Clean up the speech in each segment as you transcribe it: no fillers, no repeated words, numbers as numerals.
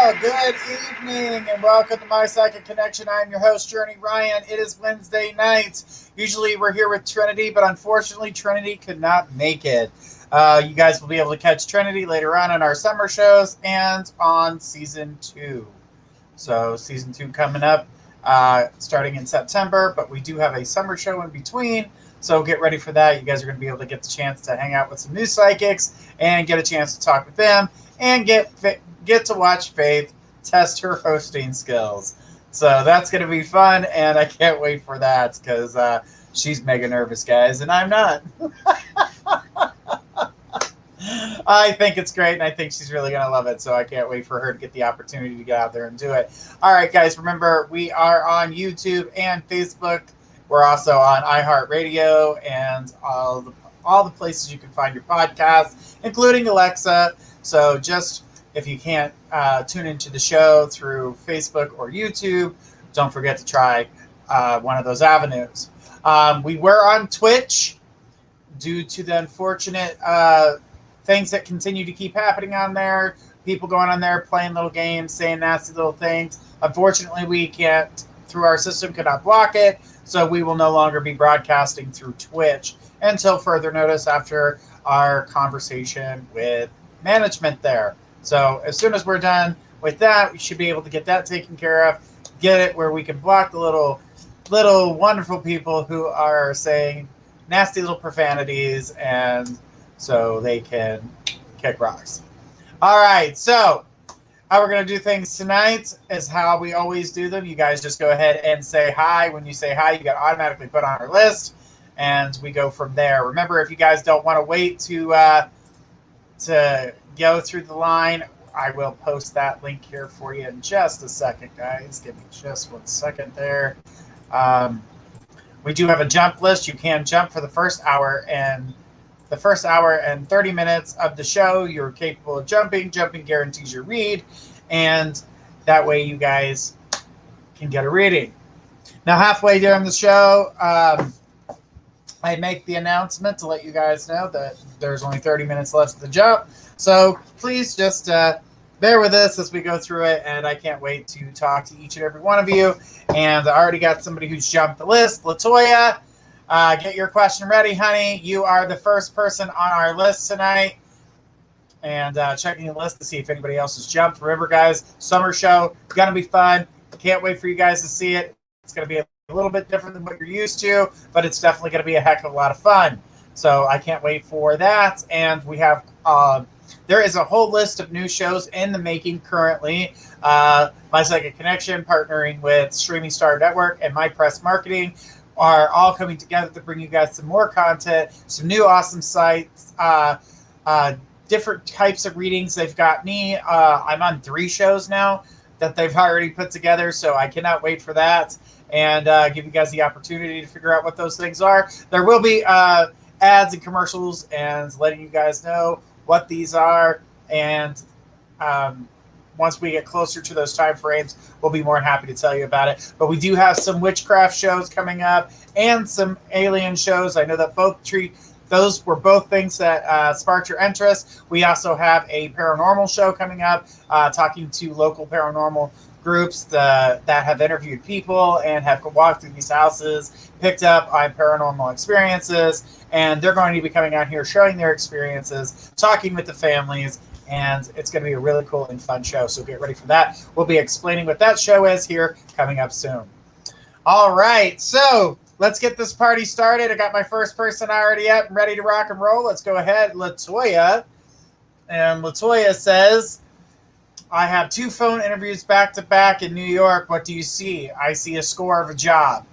Good evening and welcome to my Psychic Connection. I'm your host, Journey Ryan. It is Wednesday night. Usually we're here with Trinity, but unfortunately Trinity could not make it. You guys will be able to catch Trinity later on in our summer shows and on season 2. So season 2 coming up starting in September, but we do have a summer show in between. So get ready for that. You guys are going to be able to get the chance to hang out with some new psychics and get a chance to talk with them and get to watch Faith test her hosting skills. So that's going to be fun, and I can't wait for that because she's mega nervous, guys, and I'm not. I think it's great, and I think she's really going to love it, so I can't wait for her to get the opportunity to get out there and do it. All right, guys, remember, we are on YouTube and Facebook. We're also on iHeartRadio and all the places you can find your podcasts, including Alexa. So just if you can't tune into the show through Facebook or YouTube, don't forget to try one of those avenues. We were on Twitch due to the unfortunate things that continue to keep happening on there. People going on there, playing little games, saying nasty little things. Unfortunately, we can't, through our system, cannot block it. So we will no longer be broadcasting through Twitch until further notice after our conversation with management there. So as soon as we're done with that, we should be able to get that taken care of, get it where we can block the little wonderful people who are saying nasty little profanities, and so they can kick rocks. All right, so how we're going to do things tonight is how we always do them. You guys just go ahead and say hi. When you say hi, you get automatically put on our list, and we go from there. Remember, if you guys don't want to wait to go through the line, I will post that link here for you in just a second, guys. Give me just 1 second there. We do have a jump list. You can jump for the first hour and 30 minutes of the show. You're capable of jumping. Jumping guarantees your read, and that way you guys can get a reading. Now, halfway during the show, I make the announcement to let you guys know that there's only 30 minutes left of the jump. So please just bear with us as we go through it, and I can't wait to talk to each and every one of you. And I already got somebody who's jumped the list. Latoya, get your question ready, honey. You are the first person on our list tonight. And checking the list to see if anybody else has jumped. Remember, guys, summer show, going to be fun. Can't wait for you guys to see it. It's going to be a little bit different than what you're used to, but it's definitely going to be a heck of a lot of fun. So I can't wait for that. And we have, there is a whole list of new shows in the making currently. My Psychic Connection, partnering with Streaming Star Network, and My Press Marketing are all coming together to bring you guys some more content, some new awesome sites, different types of readings. They've got me. I'm on 3 shows now that they've already put together, so I cannot wait for that and give you guys the opportunity to figure out what those things are. There will be ads and commercials and letting you guys know what these are, and once we get closer to those time frames, we'll be more than happy to tell you about it. But we do have some witchcraft shows coming up and some alien shows. I know that those were both things that sparked your interest. We also have a paranormal show coming up, talking to local paranormal groups that have interviewed people and have walked through these houses, picked up on paranormal experiences, and they're going to be coming out here showing their experiences, talking with the families, and it's going to be a really cool and fun show, so get ready for that. We'll be explaining what that show is here coming up soon. All right, so let's get this party started. I got my first person already up and ready to rock and roll. Let's go ahead, Latoya. And Latoya says, I have 2 phone interviews back-to-back in New York. What do you see? I see a score of a job.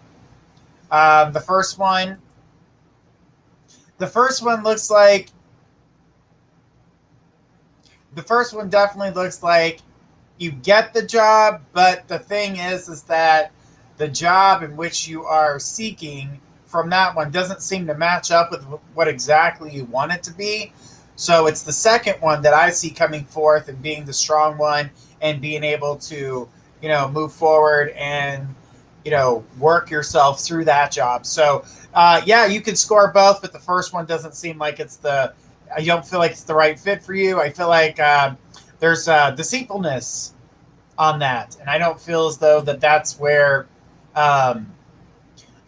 The first one looks like, the first one definitely looks like you get the job, but the thing is that the job in which you are seeking from that one doesn't seem to match up with what exactly you want it to be. So it's the second one that I see coming forth and being the strong one and being able to, move forward and, work yourself through that job. So, yeah, you can score both, but the first one doesn't seem like I don't feel like it's the right fit for you. I feel like there's deceitfulness on that. And I don't feel as though that's where, I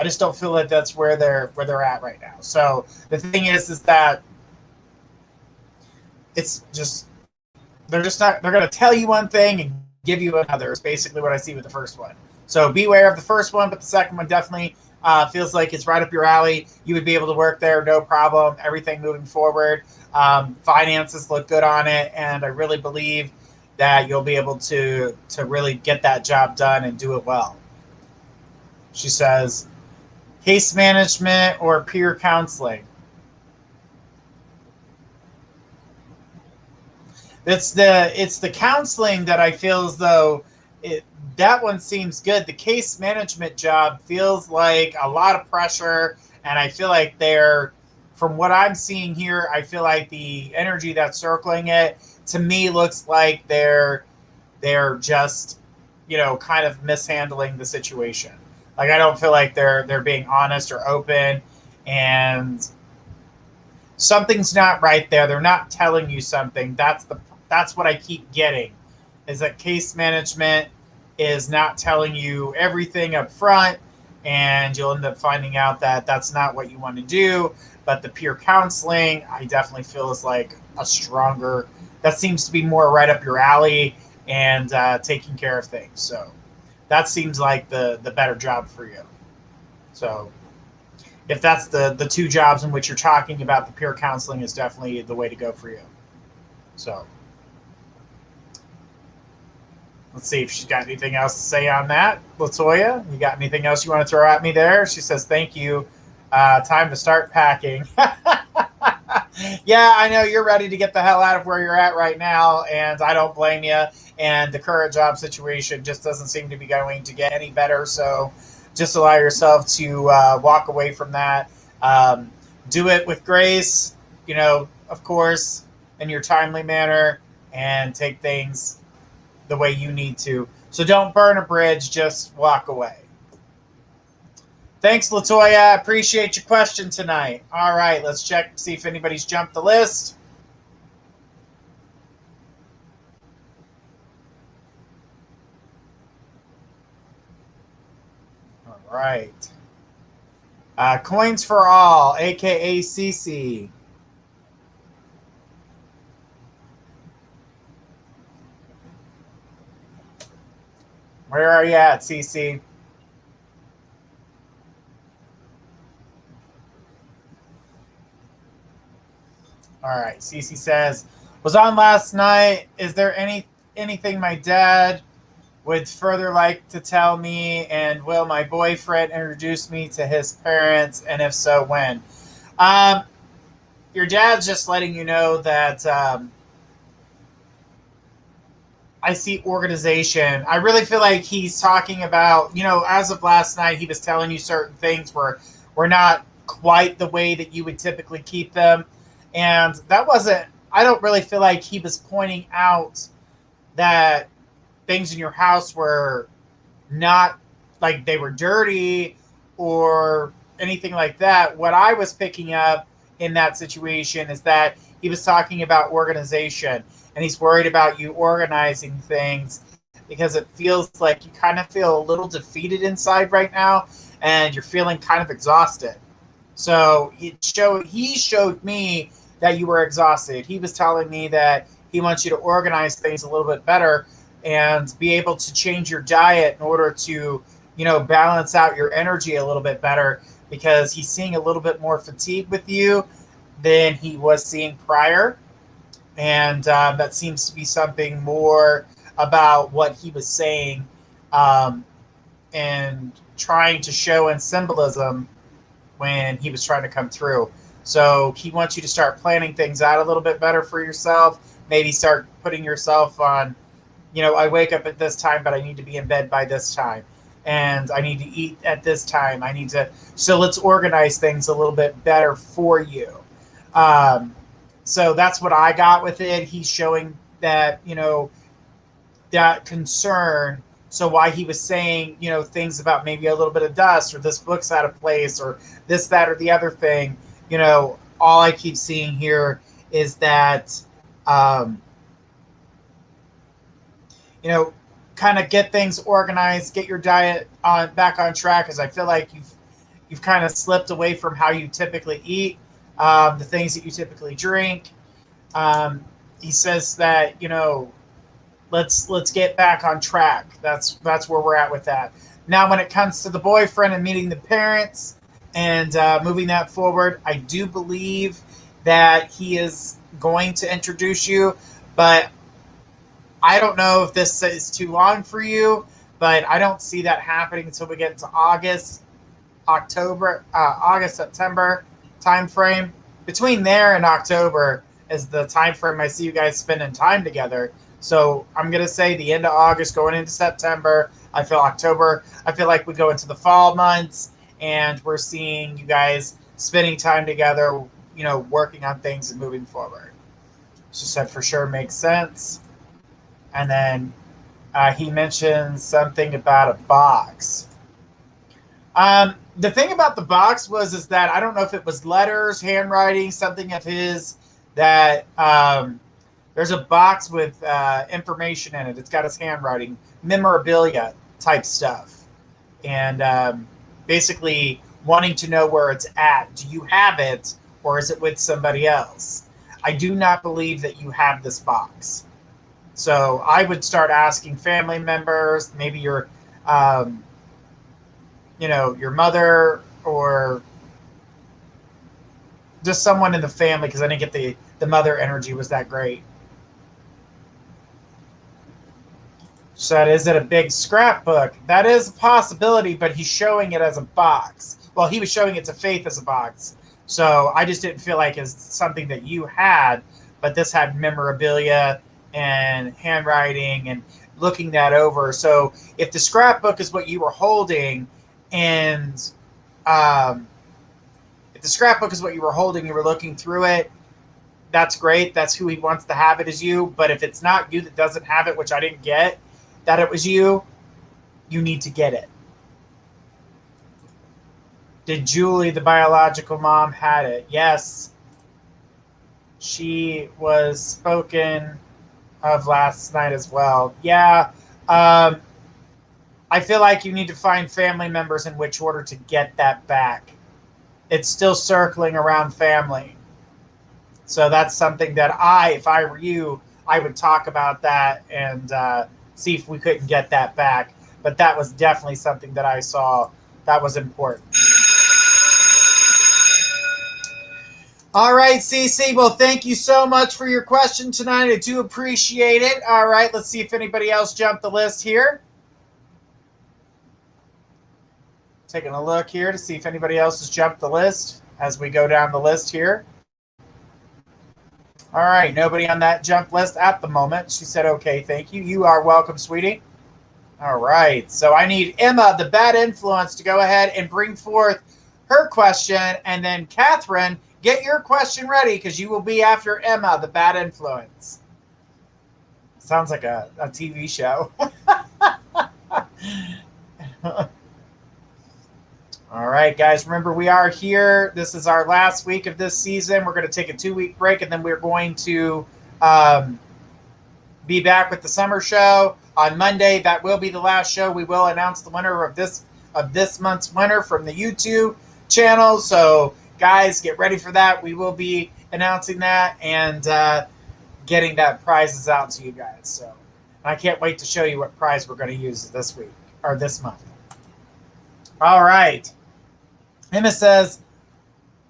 just don't feel like that's where they're at right now. So the thing is that it's just, they're just not, they're going to tell you one thing and give you another. It's basically what I see with the first one. So beware of the first one, but the second one definitely feels like it's right up your alley. You would be able to work there, no problem. Everything moving forward. Finances look good on it, and I really believe that you'll be able to really get that job done and do it well. She says, case management or peer counseling. It's the counseling that I feel as though that one seems good. The case management job feels like a lot of pressure, and I feel like from what I'm seeing here, I feel like the energy that's circling it to me looks like they're just, kind of mishandling the situation. Like, I don't feel like they're being honest or open, and something's not right there. They're not telling you something. That's what I keep getting, is that case management is not telling you everything up front, and you'll end up finding out that that's not what you want to do. But the peer counseling, I definitely feel is like that seems to be more right up your alley, and taking care of things. So that seems like the better job for you. So if that's the two jobs in which you're talking about, the peer counseling is definitely the way to go for you. So let's see if she's got anything else to say on that. Latoya, you got anything else you want to throw at me there? She says, thank you. Time to start packing. Yeah, I know you're ready to get the hell out of where you're at right now, and I don't blame you. And the current job situation just doesn't seem to be going to get any better. So just allow yourself to walk away from that. Do it with grace, of course, in your timely manner, and take things the way you need to. So don't burn a bridge, just walk away. Thanks, Latoya. I appreciate your question tonight. All right, let's check, see if anybody's jumped the list. All right. Coins for All, a.k.a. Cece. Where are you at, Cece? All right. Cece says, was on last night. Is there anything my dad would further like to tell me? And will my boyfriend introduce me to his parents? And if so, when? Your dad's just letting you know that I see organization. I really feel like he's talking about, as of last night, he was telling you certain things were not quite the way that you would typically keep them. And that wasn't, I don't really feel like he was pointing out that things in your house were not like they were dirty or anything like that. What I was picking up in that situation is that he was talking about organization, and he's worried about you organizing things because it feels like you kind of feel a little defeated inside right now, and you're feeling kind of exhausted. So he showed me that you were exhausted. He was telling me that he wants you to organize things a little bit better and be able to change your diet in order to, balance out your energy a little bit better, because he's seeing a little bit more fatigue with you than he was seeing prior. And that seems to be something more about what he was saying, and trying to show in symbolism when he was trying to come through. So he wants you to start planning things out a little bit better for yourself. Maybe start putting yourself on, I wake up at this time, but I need to be in bed by this time. And I need to eat at this time. So let's organize things a little bit better for you. So that's what I got with it. He's showing that, that concern. So why he was saying, things about maybe a little bit of dust, or this book's out of place, or this, that, or the other thing, all I keep seeing here is that, kind of get things organized, get your diet back on track, because I feel like you've kind of slipped away from how you typically eat, the things that you typically drink. He says that, let's get back on track. That's where we're at with that. Now, when it comes to the boyfriend and meeting the parents and moving that forward, I do believe that he is going to introduce you, but I don't know if this is too long for you, but I don't see that happening until we get into August, September time frame. Between there and October is the time frame I see you guys spending time together. So I'm going to say the end of August going into September. I feel October. I feel like we go into the fall months and we're seeing you guys spending time together, working on things and moving forward. She said for sure makes sense. And then he mentioned something about a box. The thing about the box is that I don't know if it was letters, handwriting, something of his, that there's a box with information in it. It's got his handwriting, memorabilia type stuff. And basically wanting to know where it's at. Do you have it, or is it with somebody else? I do not believe that you have this box. So I would start asking family members, maybe your mother, or just someone in the family, because I didn't get the mother energy was that great. She said, is it a big scrapbook? That is a possibility, but he's showing it as a box. Well, he was showing it to Faith as a box. So I just didn't feel like it's something that you had, but this had memorabilia and handwriting and looking that over. So if the scrapbook is what you were holding, and if the scrapbook is what you were holding, you were looking through it, that's great. That's who he wants to have it, as you. But if it's not you that doesn't have it, which I didn't get, that it was you need to get it. Did Julie, the biological mom, had it? Yes. She was spoken of last night as well. Yeah. I feel like you need to find family members in which order to get that back. It's still circling around family. So that's something that if I were you, I would talk about that and see if we couldn't get that back. But that was definitely something that I saw that was important. All right, Cece. Well, thank you so much for your question tonight. I do appreciate it. All right, let's see if anybody else jumped the list here. Taking a look here to see if anybody else has jumped the list as we go down the list here. All right, nobody on that jump list at the moment. She said, okay, thank you. You are welcome, sweetie. All right, so I need Emma, the bad influence, to go ahead and bring forth her question. And then Catherine, get your question ready, because you will be after Emma, the bad influence. Sounds like a TV show. All right, guys, remember we are here. This is our last week of this season. We're going to take a 2-week break, and then we're going to be back with the summer show on Monday. That will be the last show. We will announce the winner of this month's winner from the YouTube channel. So, guys, get ready for that. We will be announcing that and getting that prizes out to you guys. So, I can't wait to show you what prize we're going to use this week or this month. All right. Emma says,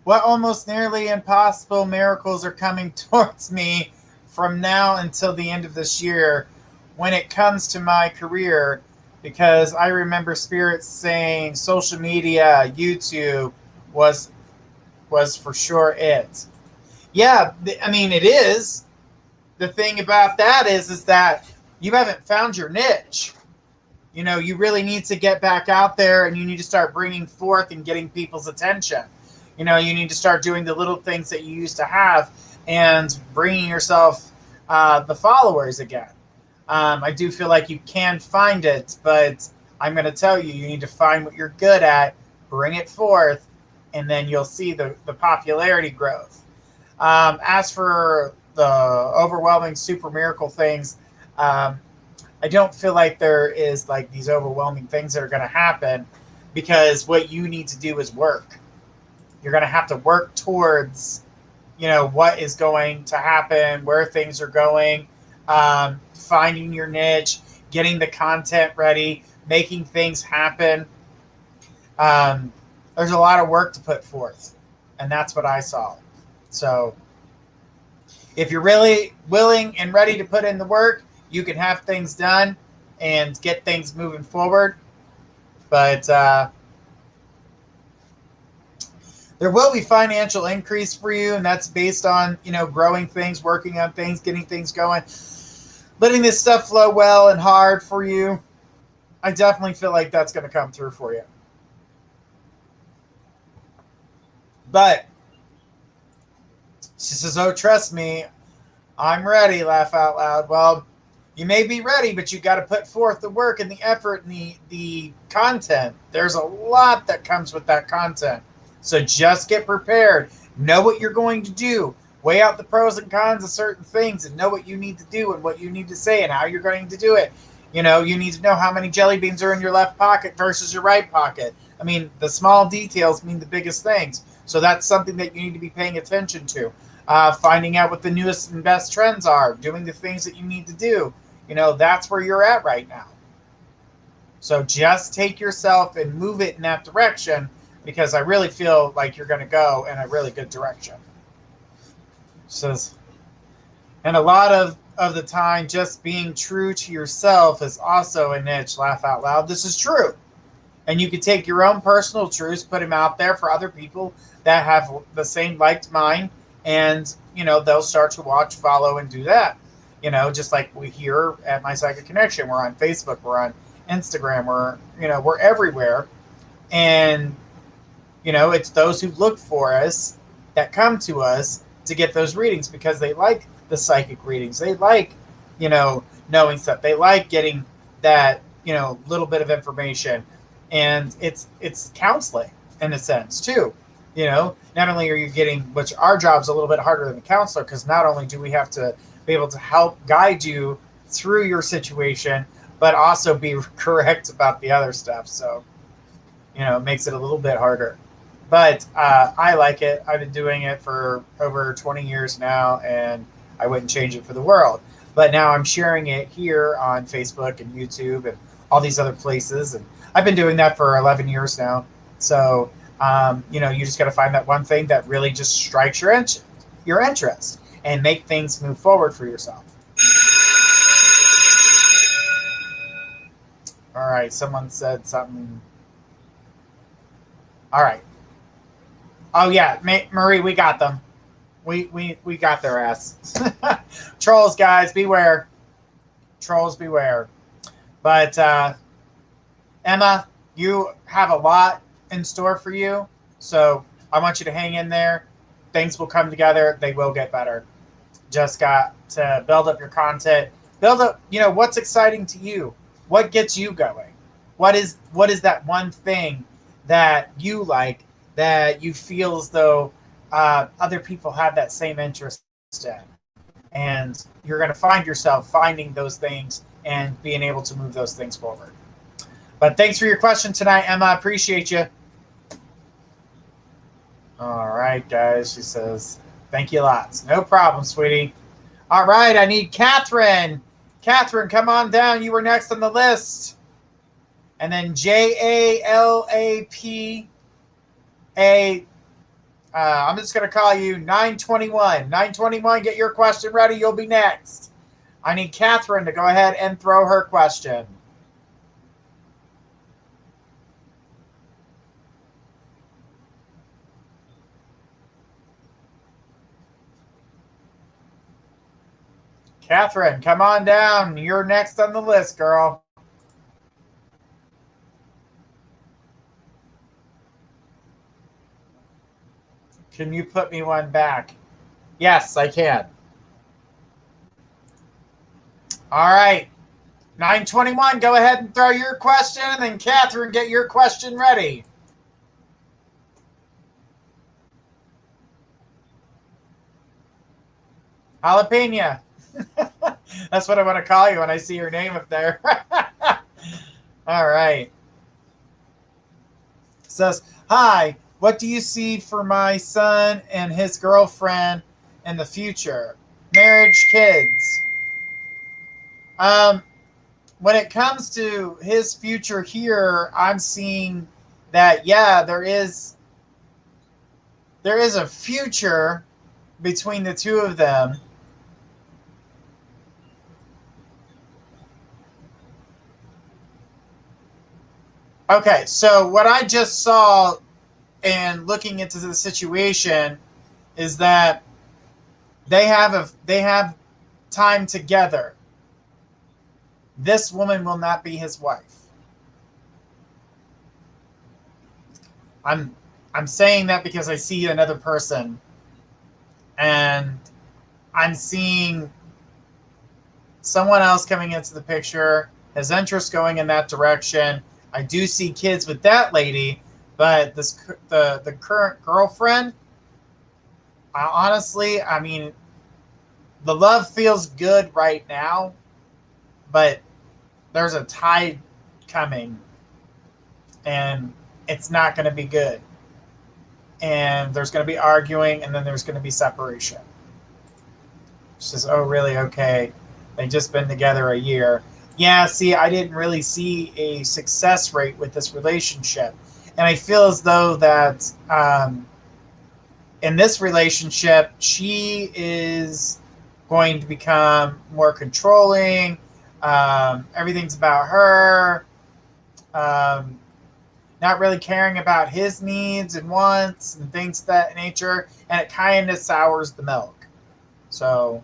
what almost nearly impossible miracles are coming towards me from now until the end of this year when it comes to my career? Because I remember spirits saying social media, YouTube was for sure it. Yeah, I mean, it is. The thing about that is that you haven't found your niche. You really need to get back out there, and you need to start bringing forth and getting people's attention. You need to start doing the little things that you used to have and bringing yourself the followers again. I do feel like you can find it, but I'm going to tell you, you need to find what you're good at, bring it forth, and then you'll see the popularity growth. As for the overwhelming super miracle things, I don't feel like there is like these overwhelming things that are going to happen, because what you need to do is work. You're going to have to work towards, what is going to happen, where things are going, finding your niche, getting the content ready, making things happen. Um, there's a lot of work to put forth, and that's what I saw. So if you're really willing and ready to put in the work, you can have things done and get things moving forward. But there will be financial increase for you, and that's based on, growing things, working on things, getting things going, letting this stuff flow well and hard for you. I definitely feel like that's going to come through for you. But she says, oh, trust me, I'm ready, laugh out loud. Well, you may be ready, but you got to put forth the work and the effort and the content. There's a lot that comes with that content. So just get prepared. Know what you're going to do. Weigh out the pros and cons of certain things and know what you need to do and what you need to say and how you're going to do it. You need to know how many jelly beans are in your left pocket versus your right pocket. I mean, the small details mean the biggest things. So that's something that you need to be paying attention to. Finding out what the newest and best trends are. Doing the things that you need to do. That's where you're at right now. So just take yourself and move it in that direction, because I really feel like you're going to go in a really good direction. Says, and a lot of the time, just being true to yourself is also a niche, laugh out loud. This is true. And you can take your own personal truths, put them out there for other people that have the same liked mind, and, they'll start to watch, follow, and do that. Just like we here at My Psychic Connection, we're on Facebook, we're on Instagram, we're everywhere. And, it's those who look for us that come to us to get those readings, because they like the psychic readings. They like, knowing stuff. They like getting that, little bit of information. And it's counseling in a sense too. Not only are you getting, which our job's a little bit harder than a counselor, because not only do we have to be able to help guide you through your situation, but also be correct about the other stuff. So, it makes it a little bit harder. But I like it. I've been doing it for over 20 years now, and I wouldn't change it for the world. But now I'm sharing it here on Facebook and YouTube and all these other places. And I've been doing that for 11 years now. So, you just got to find that one thing that really just strikes your interest and make things move forward for yourself. All right. Someone said something. All right. Oh, yeah. Marie, we got them. We got their ass. Trolls, guys, beware. Trolls, beware. But, Emma, you have a lot in store for you. So I want you to hang in there. Things will come together. They will get better. Just got to build up your content. Build up, what's exciting to you. What gets you going? What is that one thing that you like, that you feel as though other people have that same interest in? And you're going to find yourself finding those things and being able to move those things forward. But thanks for your question tonight, Emma. I appreciate you. All right, guys. She says, thank you lots. No problem, sweetie. All right, I need Catherine. Catherine, come on down. You were next on the list. And then JALAPA. I'm just going to call you 921. 921, get your question ready. You'll be next. I need Catherine to go ahead and throw her question. Catherine, come on down. You're next on the list, girl. Can you put me one back? Yes, I can. All right. 921, go ahead and throw your question, and then Catherine, get your question ready. Jalapeno. That's what I want to call you when I see your name up there. All right. Says, hi, what do you see for my son and his girlfriend in the future? Marriage, kids. When it comes to his future here, I'm seeing that, yeah, there is a future between the two of them. Okay, so what I just saw and looking into the situation is that they have time together. This woman will not be his wife. I'm saying that because I see another person, and I'm seeing someone else coming into the picture, his interest going in that direction. I do see kids with that lady, but the current girlfriend, honestly, I mean, the love feels good right now, but there's a tide coming, and it's not going to be good. And there's going to be arguing, and then there's going to be separation. She says, oh, really? Okay. They've just been together a year. Yeah, see, I didn't really see a success rate with this relationship. And I feel as though that in this relationship, she is going to become more controlling. Everything's about her. Not really caring about his needs and wants and things of that nature. And it kind of sours the milk. So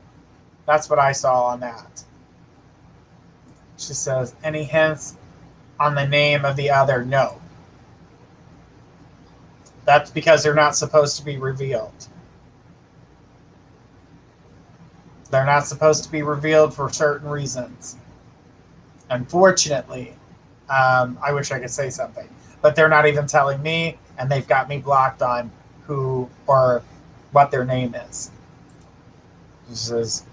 that's what I saw on that. She says, any hints on the name of the other? No. That's because they're not supposed to be revealed. They're not supposed to be revealed for certain reasons. Unfortunately, I wish I could say something, but they're not even telling me, and they've got me blocked on who or what their name is. She says,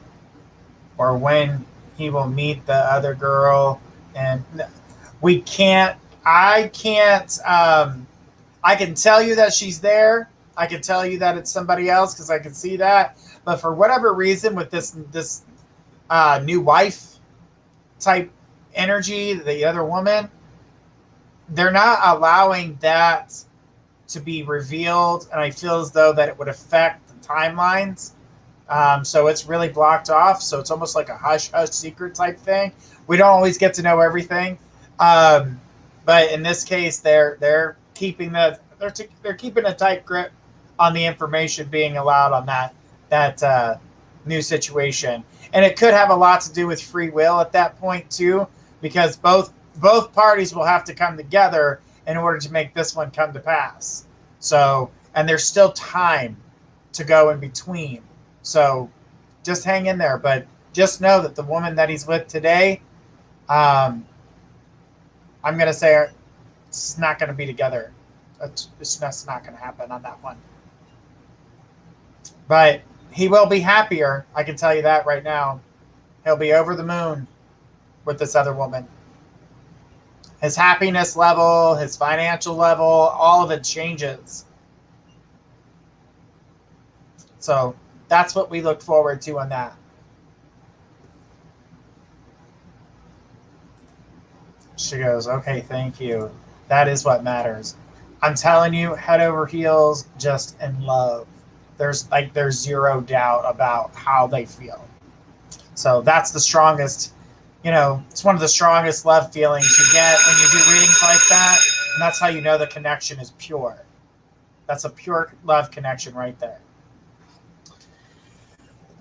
or when he will meet the other girl, and we can't. I can't. I can tell you that she's there. I can tell you that it's somebody else because I can see that. But for whatever reason, with this new wife type energy, the other woman, they're not allowing that to be revealed, and I feel as though that it would affect the timelines. So it's really blocked off. So it's almost like a hush hush secret type thing. We don't always get to know everything, but in this case, they're keeping they're keeping a tight grip on the information being allowed on that new situation, and it could have a lot to do with free will at that point too, because both parties will have to come together in order to make this one come to pass. So, and there's still time to go in between. So just hang in there, but just know that the woman that he's with today, I'm going to say it's not going to be together. It's just not going to happen on that one. But he will be happier. I can tell you that right now. He'll be over the moon with this other woman. His happiness level, his financial level, all of it changes. So that's what we look forward to on that. She goes, okay, thank you. That is what matters. I'm telling you, head over heels, just in love. There's zero doubt about how they feel. So that's the strongest, it's one of the strongest love feelings you get when you do readings like that. And that's how you know the connection is pure. That's a pure love connection right there.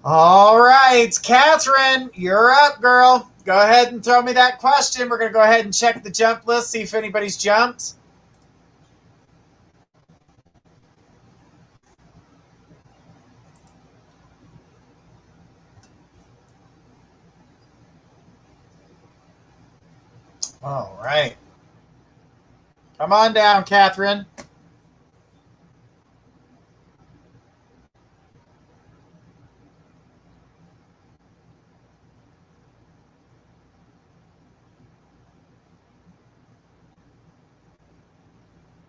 All right, Catherine, you're up, girl. Go ahead and throw me that question. We're going to go ahead and check the jump list, see if anybody's jumped. All right. Come on down, Catherine.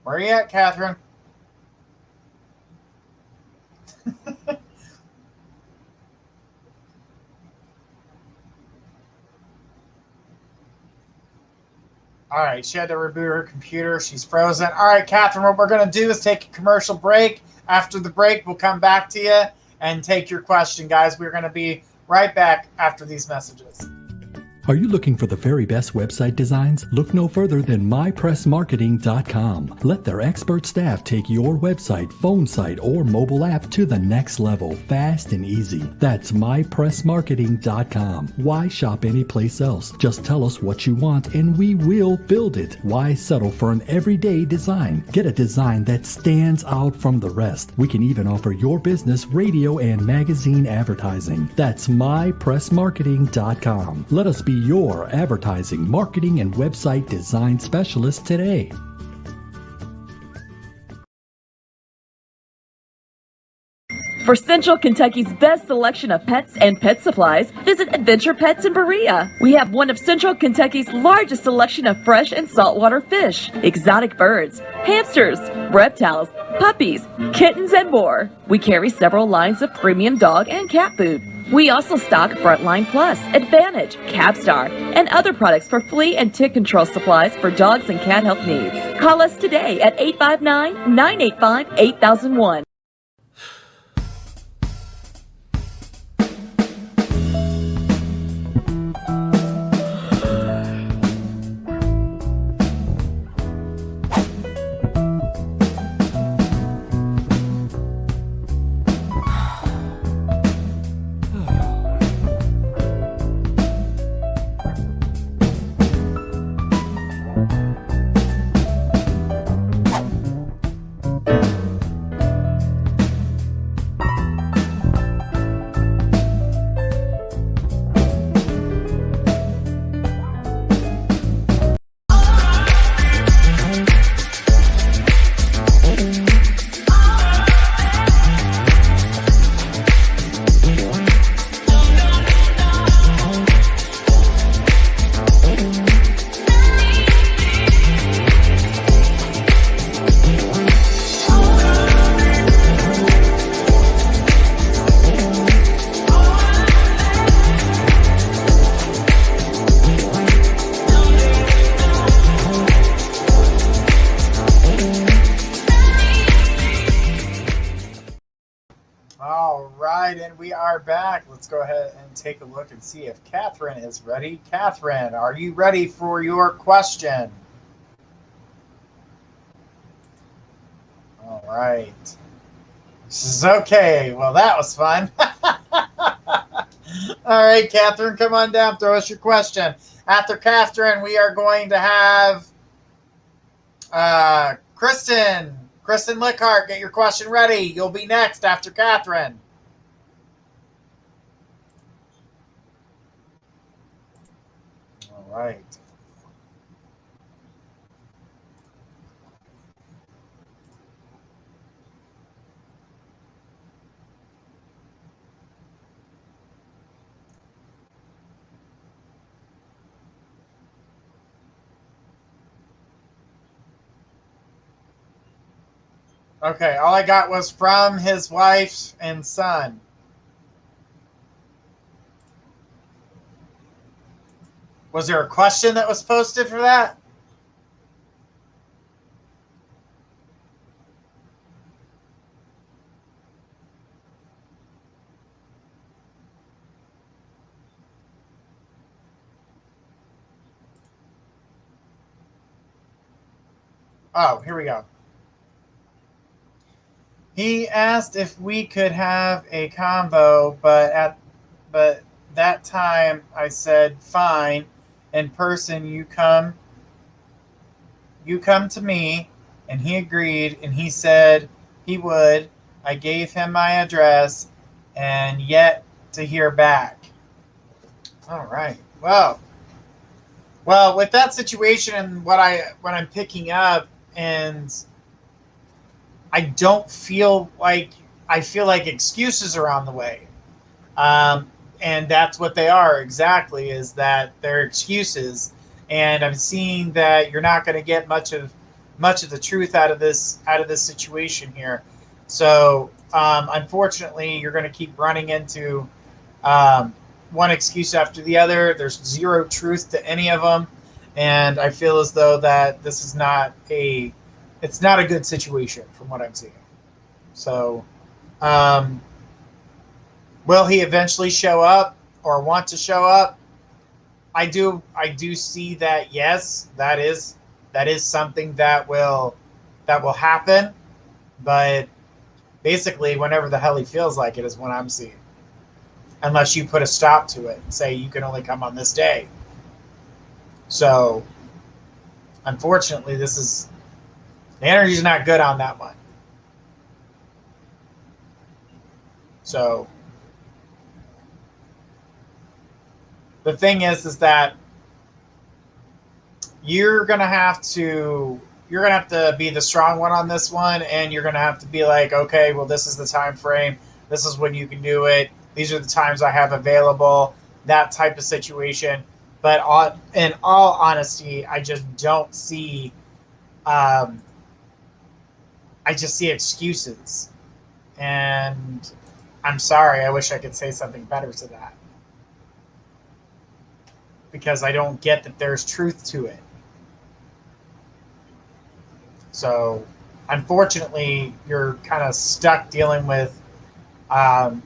Where are you at, Catherine? All right, she had to reboot her computer. She's frozen. All right, Catherine, what we're going to do is take a commercial break. After the break, we'll come back to you and take your question, guys. We're going to be right back after these messages. Are you looking for the very best website designs? Look no further than mypressmarketing.com. Let their expert staff take your website, phone site, or mobile app to the next level, fast and easy. That's mypressmarketing.com. Why shop anyplace else? Just tell us what you want and we will build it. Why settle for an everyday design? Get a design that stands out from the rest. We can even offer your business radio and magazine advertising. That's mypressmarketing.com. Let us be your advertising, marketing, and website design specialist today. For Central Kentucky's best selection of pets and pet supplies, visit Adventure Pets in Berea. We have one of Central Kentucky's largest selection of fresh and saltwater fish, exotic birds, hamsters, reptiles, puppies, kittens, and more. We carry several lines of premium dog and cat food. We also stock Frontline Plus, Advantage, Capstar, and other products for flea and tick control supplies for dogs and cat health needs. Call us today at 859-985-8001. Let's go ahead and take a look and see if Catherine is ready. Catherine, are you ready for your question? All right. She's okay. Well, that was fun. All right, Catherine, come on down. Throw us your question. After Catherine, we are going to have Kristen. Kristen Lickhart, get your question ready. You'll be next after Catherine. Right. Okay, all I got was from his wife and son. Was there a question that was posted for that? Oh, here we go. He asked if we could have a combo, but that time I said fine. In person, you come to me, and he agreed, and he said he would. I gave him my address, and yet to hear back. All right. Well, with that situation and what I'm picking up, and I don't feel like excuses are on the way. And that's what they are exactly, is that they're excuses. And I'm seeing that you're not going to get much of much of the truth out of this situation here. So unfortunately, you're going to keep running into one excuse after the other. There's zero truth to any of them, and I feel as though that this is it's not a good situation from what I'm seeing. So, will he eventually show up or want to show up? I do see that. Yes, that is something that will happen, but basically whenever the hell he feels like it is what I'm seeing. Unless you put a stop to it and say you can only come on this day. So, unfortunately, the energy's not good on that one. So, the thing is that you're gonna have to be the strong one on this one, and you're gonna have to be like, okay, well, this is the time frame. This is when you can do it. These are the times I have available. That type of situation. But in all honesty, I just don't see. I just see excuses, and I'm sorry. I wish I could say something better to that, because I don't get that there's truth to it. So, unfortunately, you're kind of stuck dealing with the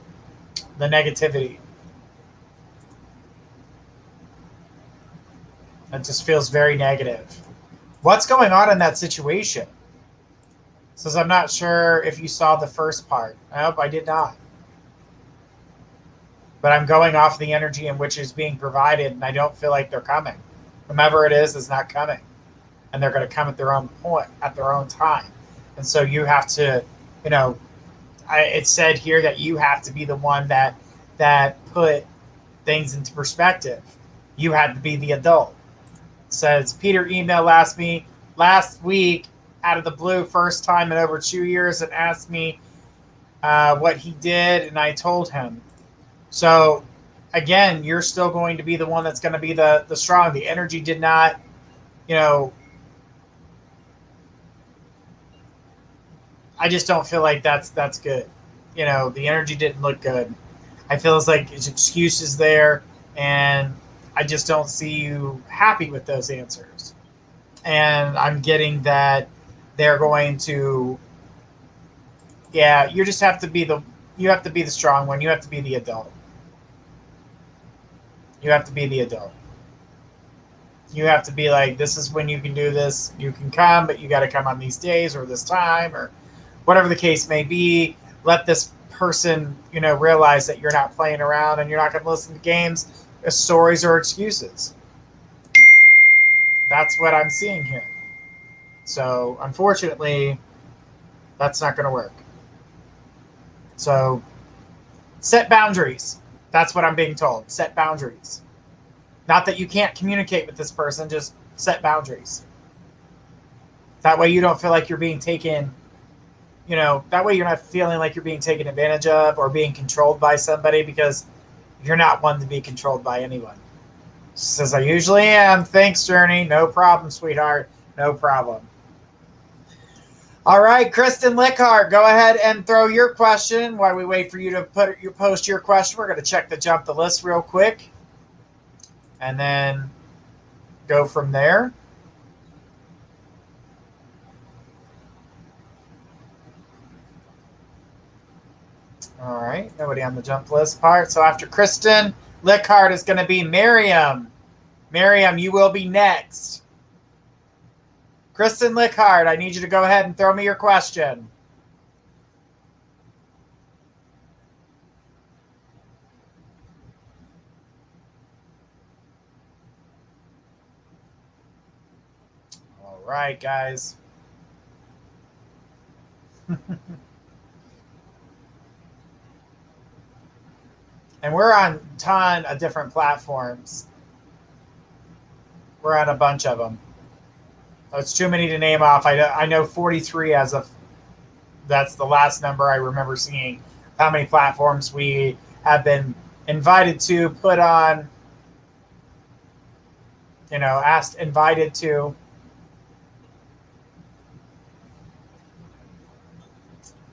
negativity. It just feels very negative. What's going on in that situation? Says, I'm not sure if you saw the first part. Nope, I did not. But I'm going off the energy in which is being provided, and I don't feel like they're coming. Whomever it is not coming. And they're going to come at their own point, at their own time. And so you have to, it said here that you have to be the one that put things into perspective. You had to be the adult. It says, Peter emailed last week out of the blue, first time in over 2 years, and asked me what he did, and I told him. So, again, you're still going to be the one that's going to be the strong. The energy did not, I just don't feel like that's good. The energy didn't look good. I feel it's like his excuse is there, and I just don't see you happy with those answers. And I'm getting that they're going to, you just have to be the strong one. You have to be the adult. You have to be the adult. You have to be like, this is when you can do this. You can come, but you got to come on these days or this time or whatever the case may be. Let this person, realize that you're not playing around and you're not going to listen to games, stories, or excuses. That's what I'm seeing here. So, unfortunately, that's not going to work. So, set boundaries. That's what I'm being told. Set boundaries. Not that you can't communicate with this person, just set boundaries. That way you don't feel like you're being taken, that way you're not feeling like you're being taken advantage of or being controlled by somebody, because you're not one to be controlled by anyone. She says, I usually am. Thanks, Journey. No problem, sweetheart. No problem. All right, Kristen Lickhart, go ahead and throw your question while we wait for you to post your question. We're going to check jump the list real quick and then go from there. All right, nobody on the jump list part. So after Kristen Lickhart is going to be Miriam. Miriam, you will be next. Kristen Lickhart, I need you to go ahead and throw me your question. All right, guys. And we're on a ton of different platforms. We're on a bunch of them. It's too many to name off. I know 43 as of, that's the last number I remember seeing, how many platforms we have been invited to, put on, invited to.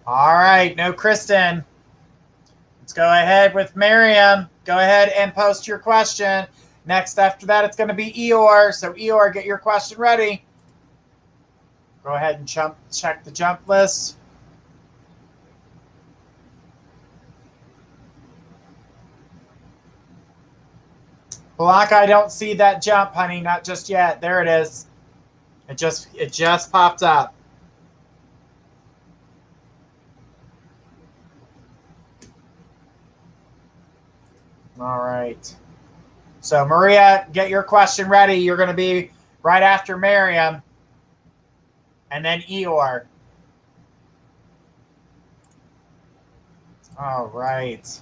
All right, no Kristen. Let's go ahead with Miriam. Go ahead and post your question. Next after that, it's going to be Eeyore. So Eeyore, get your question ready. Go ahead and check the jump list. Blanca, I don't see that jump, honey. Not just yet. There it is. It just popped up. All right. So Maria, get your question ready. You're going to be right after Miriam. And then Eeyore. All right.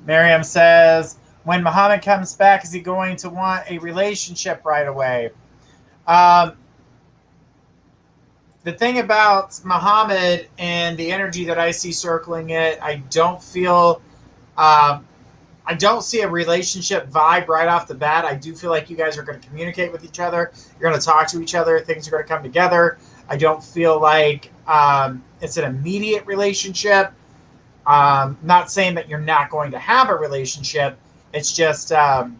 Miriam says, when Muhammad comes back, is he going to want a relationship right away? The thing about Muhammad and the energy that I see circling it, I don't feel, I don't see a relationship vibe right off the bat. I do feel like you guys are going to communicate with each other. You're going to talk to each other. Things are going to come together. I don't feel like it's an immediate relationship. Not saying that you're not going to have a relationship. It's just going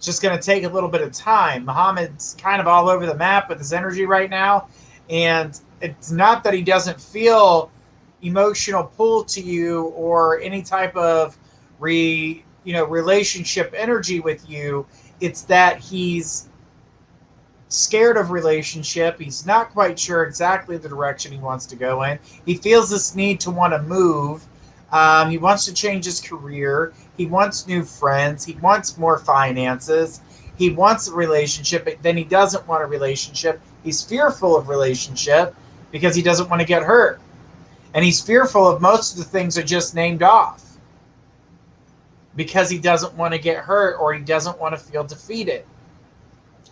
to take a little bit of time. Muhammad's kind of all over the map with his energy right now. And it's not that he doesn't feel emotional pull to you or any type of relationship energy with you. It's that he's scared of relationship. He's not quite sure exactly the direction he wants to go in. He feels this need to want to move. He wants to change his career. He wants new friends. He wants more finances. He wants a relationship, but then he doesn't want a relationship. He's fearful of relationship because he doesn't want to get hurt. And he's fearful of most of the things I just named off because he doesn't want to get hurt or he doesn't want to feel defeated.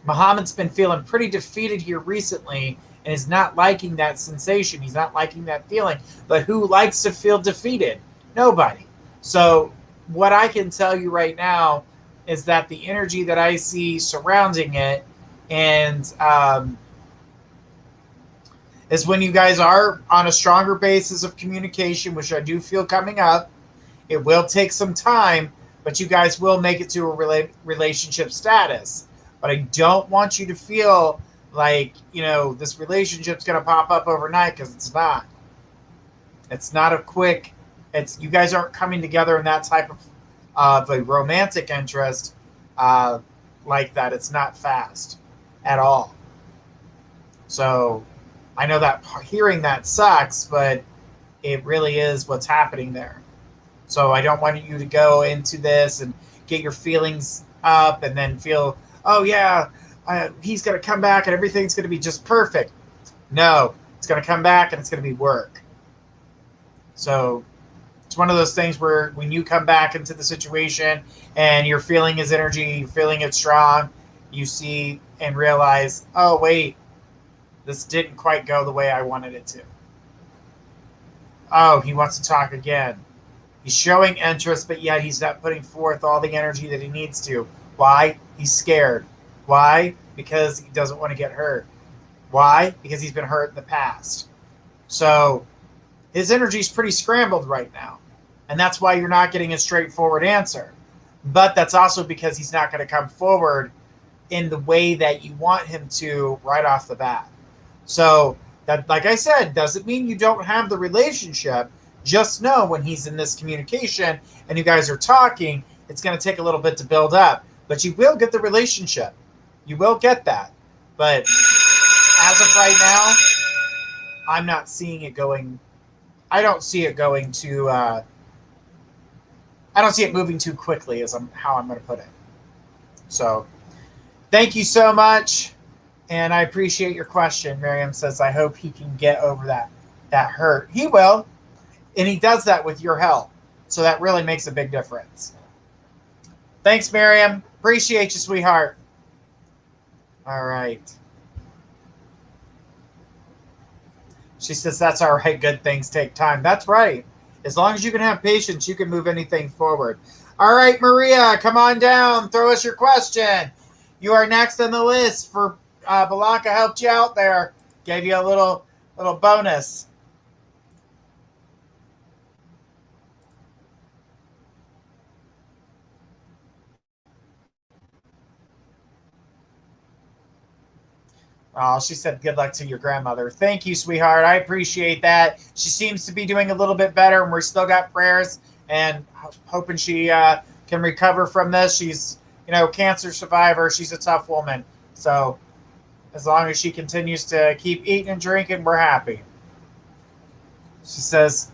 Muhammad's been feeling pretty defeated here recently and is not liking that sensation. He's not liking that feeling. But who likes to feel defeated? Nobody. So what I can tell you right now is that the energy that I see surrounding it and is when you guys are on a stronger basis of communication, which I do feel coming up. It will take some time, but you guys will make it to a relationship status. But I don't want you to feel like, this relationship's going to pop up overnight, because it's not. It's not a quick, you guys aren't coming together in that type of a romantic interest like that. It's not fast at all. So I know that hearing that sucks, but it really is what's happening there. So I don't want you to go into this and get your feelings up and then feel, oh yeah, he's going to come back and everything's going to be just perfect. No, it's going to come back and it's going to be work. So it's one of those things where when you come back into the situation and you're feeling his energy, you're feeling it strong, you see and realize, oh wait, this didn't quite go the way I wanted it to. Oh, he wants to talk again. He's showing interest, but yet he's not putting forth all the energy that he needs to. Why? He's scared. Why? Because he doesn't want to get hurt. Why? Because he's been hurt in the past. So his energy's pretty scrambled right now. And that's why you're not getting a straightforward answer. But that's also because he's not going to come forward in the way that you want him to right off the bat. So that, like I said, doesn't mean you don't have the relationship. Just know when he's in this communication and you guys are talking, it's going to take a little bit to build up. But you will get the relationship. You will get that. But as of right now, I'm not seeing it going. I don't see it going to. I don't see it moving too quickly, how I'm going to put it. So, thank you so much, and I appreciate your question. Miriam says, "I hope he can get over that hurt. He will, and he does that with your help. So that really makes a big difference." Thanks, Miriam. Appreciate you, sweetheart. All right. She says, that's all right. Good things take time. That's right. As long as you can have patience, you can move anything forward. All right, Maria, come on down. Throw us your question. You are next on the list for Balaka helped you out there. Gave you a little bonus. Oh, she said good luck to your grandmother. Thank you, sweetheart. I appreciate that. She seems to be doing a little bit better, and we're still got prayers and hoping she can recover from this. She's, cancer survivor. She's a tough woman. So as long as she continues to keep eating and drinking, we're happy. She says,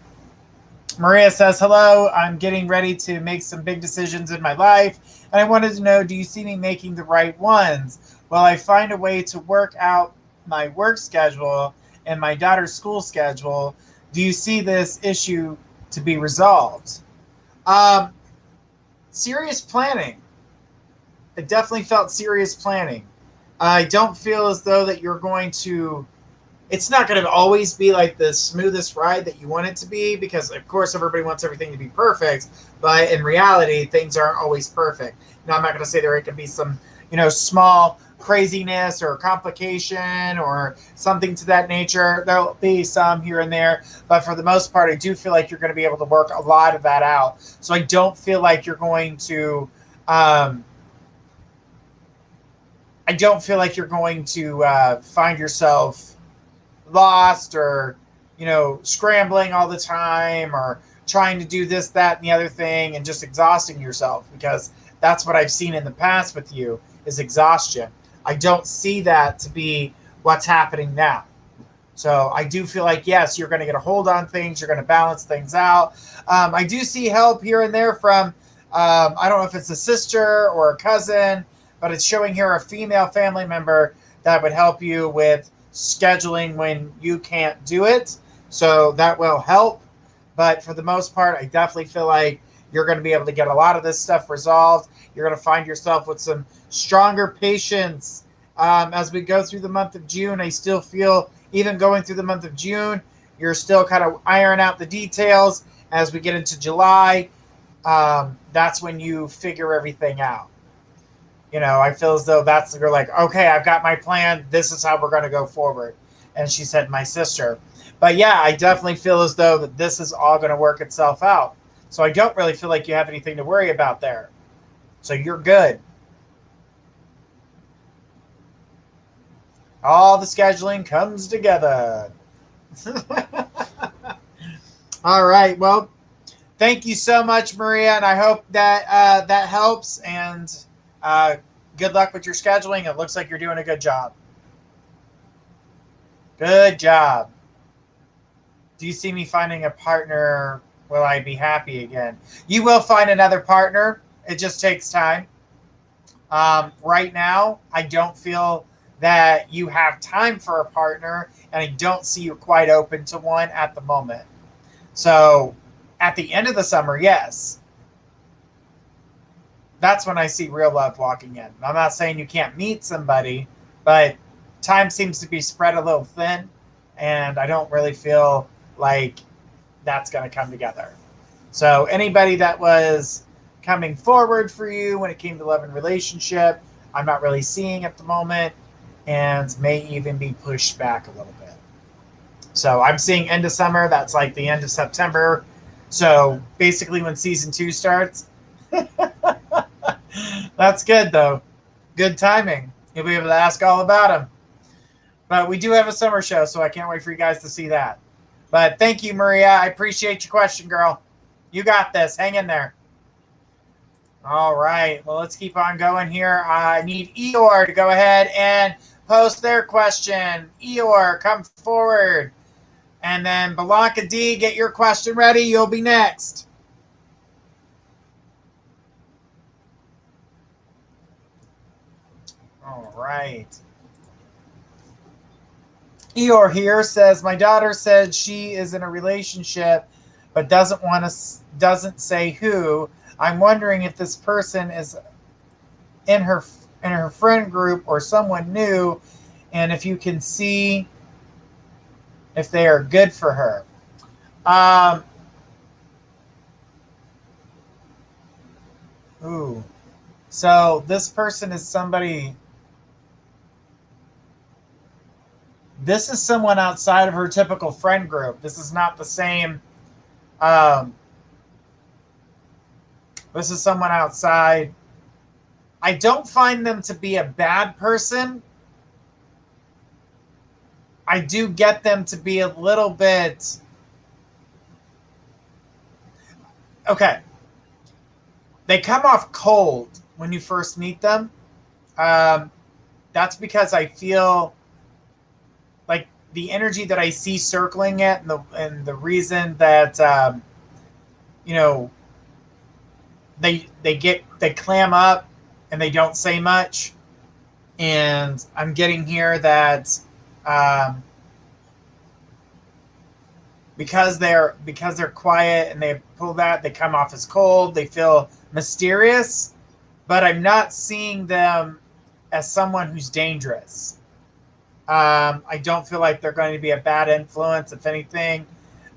Maria says, hello, I'm getting ready to make some big decisions in my life, and I wanted to know, do you see me making the right ones? Will I find a way to work out my work schedule and my daughter's school schedule? Do you see this issue to be resolved? Serious planning. I definitely felt serious planning. I don't feel as though that you're going to, it's not going to always be like the smoothest ride that you want it to be, because of course everybody wants everything to be perfect, but in reality things aren't always perfect. Now I'm not going to say there can be some small craziness or complication or something to that nature. There'll be some here and there, but for the most part I do feel like you're going to be able to work a lot of that out. So I don't feel like you're going to find yourself lost or scrambling all the time or trying to do this, that, and the other thing and just exhausting yourself, because that's what I've seen in the past with you, is exhaustion. I don't see that to be what's happening now. So I do feel like, yes, you're going to get a hold on things, you're going to balance things out. I do see help here and there from I don't know if it's a sister or a cousin, but it's showing here a female family member that would help you with scheduling when you can't do it. So that will help. But for the most part, I definitely feel like you're going to be able to get a lot of this stuff resolved. You're going to find yourself with some stronger patience as we go through the month of June. I still feel, even going through the month of June, you're still kind of ironing out the details. As we get into July, that's when you figure everything out. I feel as though you're like, okay, I've got my plan. This is how we're going to go forward. And she said, my sister. But yeah, I definitely feel as though that this is all going to work itself out. So I don't really feel like you have anything to worry about there. So you're good. All the scheduling comes together. All right. Well, thank you so much, Maria. And I hope that that helps. And good luck with your scheduling. It looks like you're doing a good job. Good job. Do you see me finding a partner? Will I be happy again? You will find another partner. It just takes time. Right now, I don't feel that you have time for a partner, and I don't see you quite open to one at the moment. So at the end of the summer, yes. That's when I see real love walking in. I'm not saying you can't meet somebody, but time seems to be spread a little thin, and I don't really feel like that's going to come together. So anybody that was coming forward for you when it came to love and relationship, I'm not really seeing at the moment, and may even be pushed back a little bit. So I'm seeing end of summer. That's like the end of September. So basically when season 2 starts. That's good, though. Good timing. You'll be able to ask all about them. But we do have a summer show, so I can't wait for you guys to see that. But thank you, Maria. I appreciate your question, girl. You got this. Hang in there. All right. Well, let's keep on going here. I need Eeyore to go ahead and post their question. Eeyore, come forward. And then Belanca D, get your question ready. You'll be next. All right. Eeyore here says, my daughter said she is in a relationship but doesn't say who. I'm wondering if this person is in her friend group or someone new, and if you can see if they are good for her. So this person is somebody. This is someone outside of her typical friend group. This is not the same. This is someone outside. I don't find them to be a bad person. I do get them to be a little bit, okay. They come off cold when you first meet them. That's because I feel like the energy that I see circling it, and the reason that they clam up and they don't say much, and I'm getting here that because they're quiet and they pull that, they come off as cold. They feel mysterious, but I'm not seeing them as someone who's dangerous. I don't feel like they're going to be a bad influence. If anything,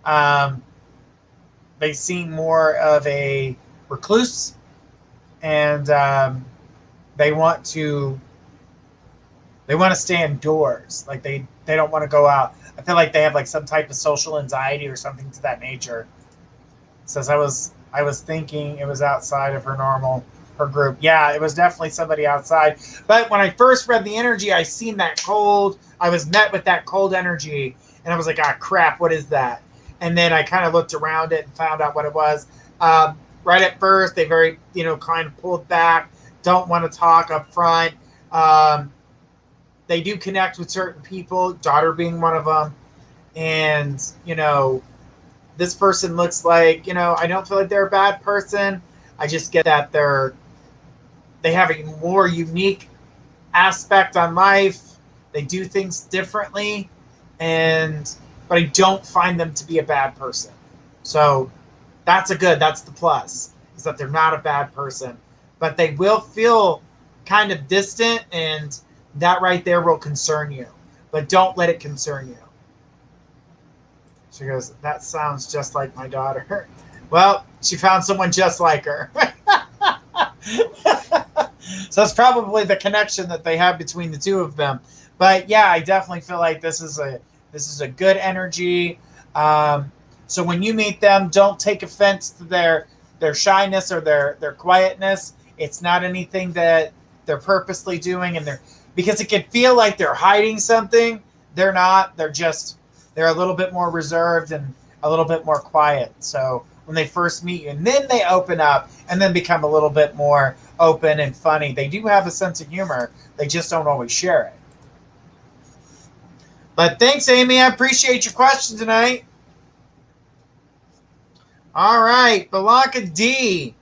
they seem more of a recluse, and they want to stay indoors. Like they don't want to go out. I feel like they have like some type of social anxiety or something to that nature. It says I was thinking it was outside of her group. Yeah, it was definitely somebody outside. But when I first read the energy, I seen that cold. I was met with that cold energy, and I was like, ah, crap, what is that? And then I kind of looked around it and found out what it was. Right at first, they very, kind of pulled back, don't want to talk up front. They do connect with certain people, daughter being one of them. And, this person looks like, I don't feel like they're a bad person. I just get that they have a more unique aspect on life. They do things differently, but I don't find them to be a bad person. So that's the plus, is that they're not a bad person, but they will feel kind of distant, and that right there will concern you, but don't let it concern you. She goes, that sounds just like my daughter. Well, she found someone just like her. So it's probably the connection that they have between the two of them. But yeah, I definitely feel like this is a good energy. So when you meet them, don't take offense to their shyness or their quietness. It's not anything that they're purposely doing, because it can feel like they're hiding something. They're not. They're a little bit more reserved and a little bit more quiet. So when they first meet you, and then they open up and then become a little bit more open and funny. They do have a sense of humor. They just don't always share it. But thanks, Amy. I appreciate your question tonight. All right, Belanca D.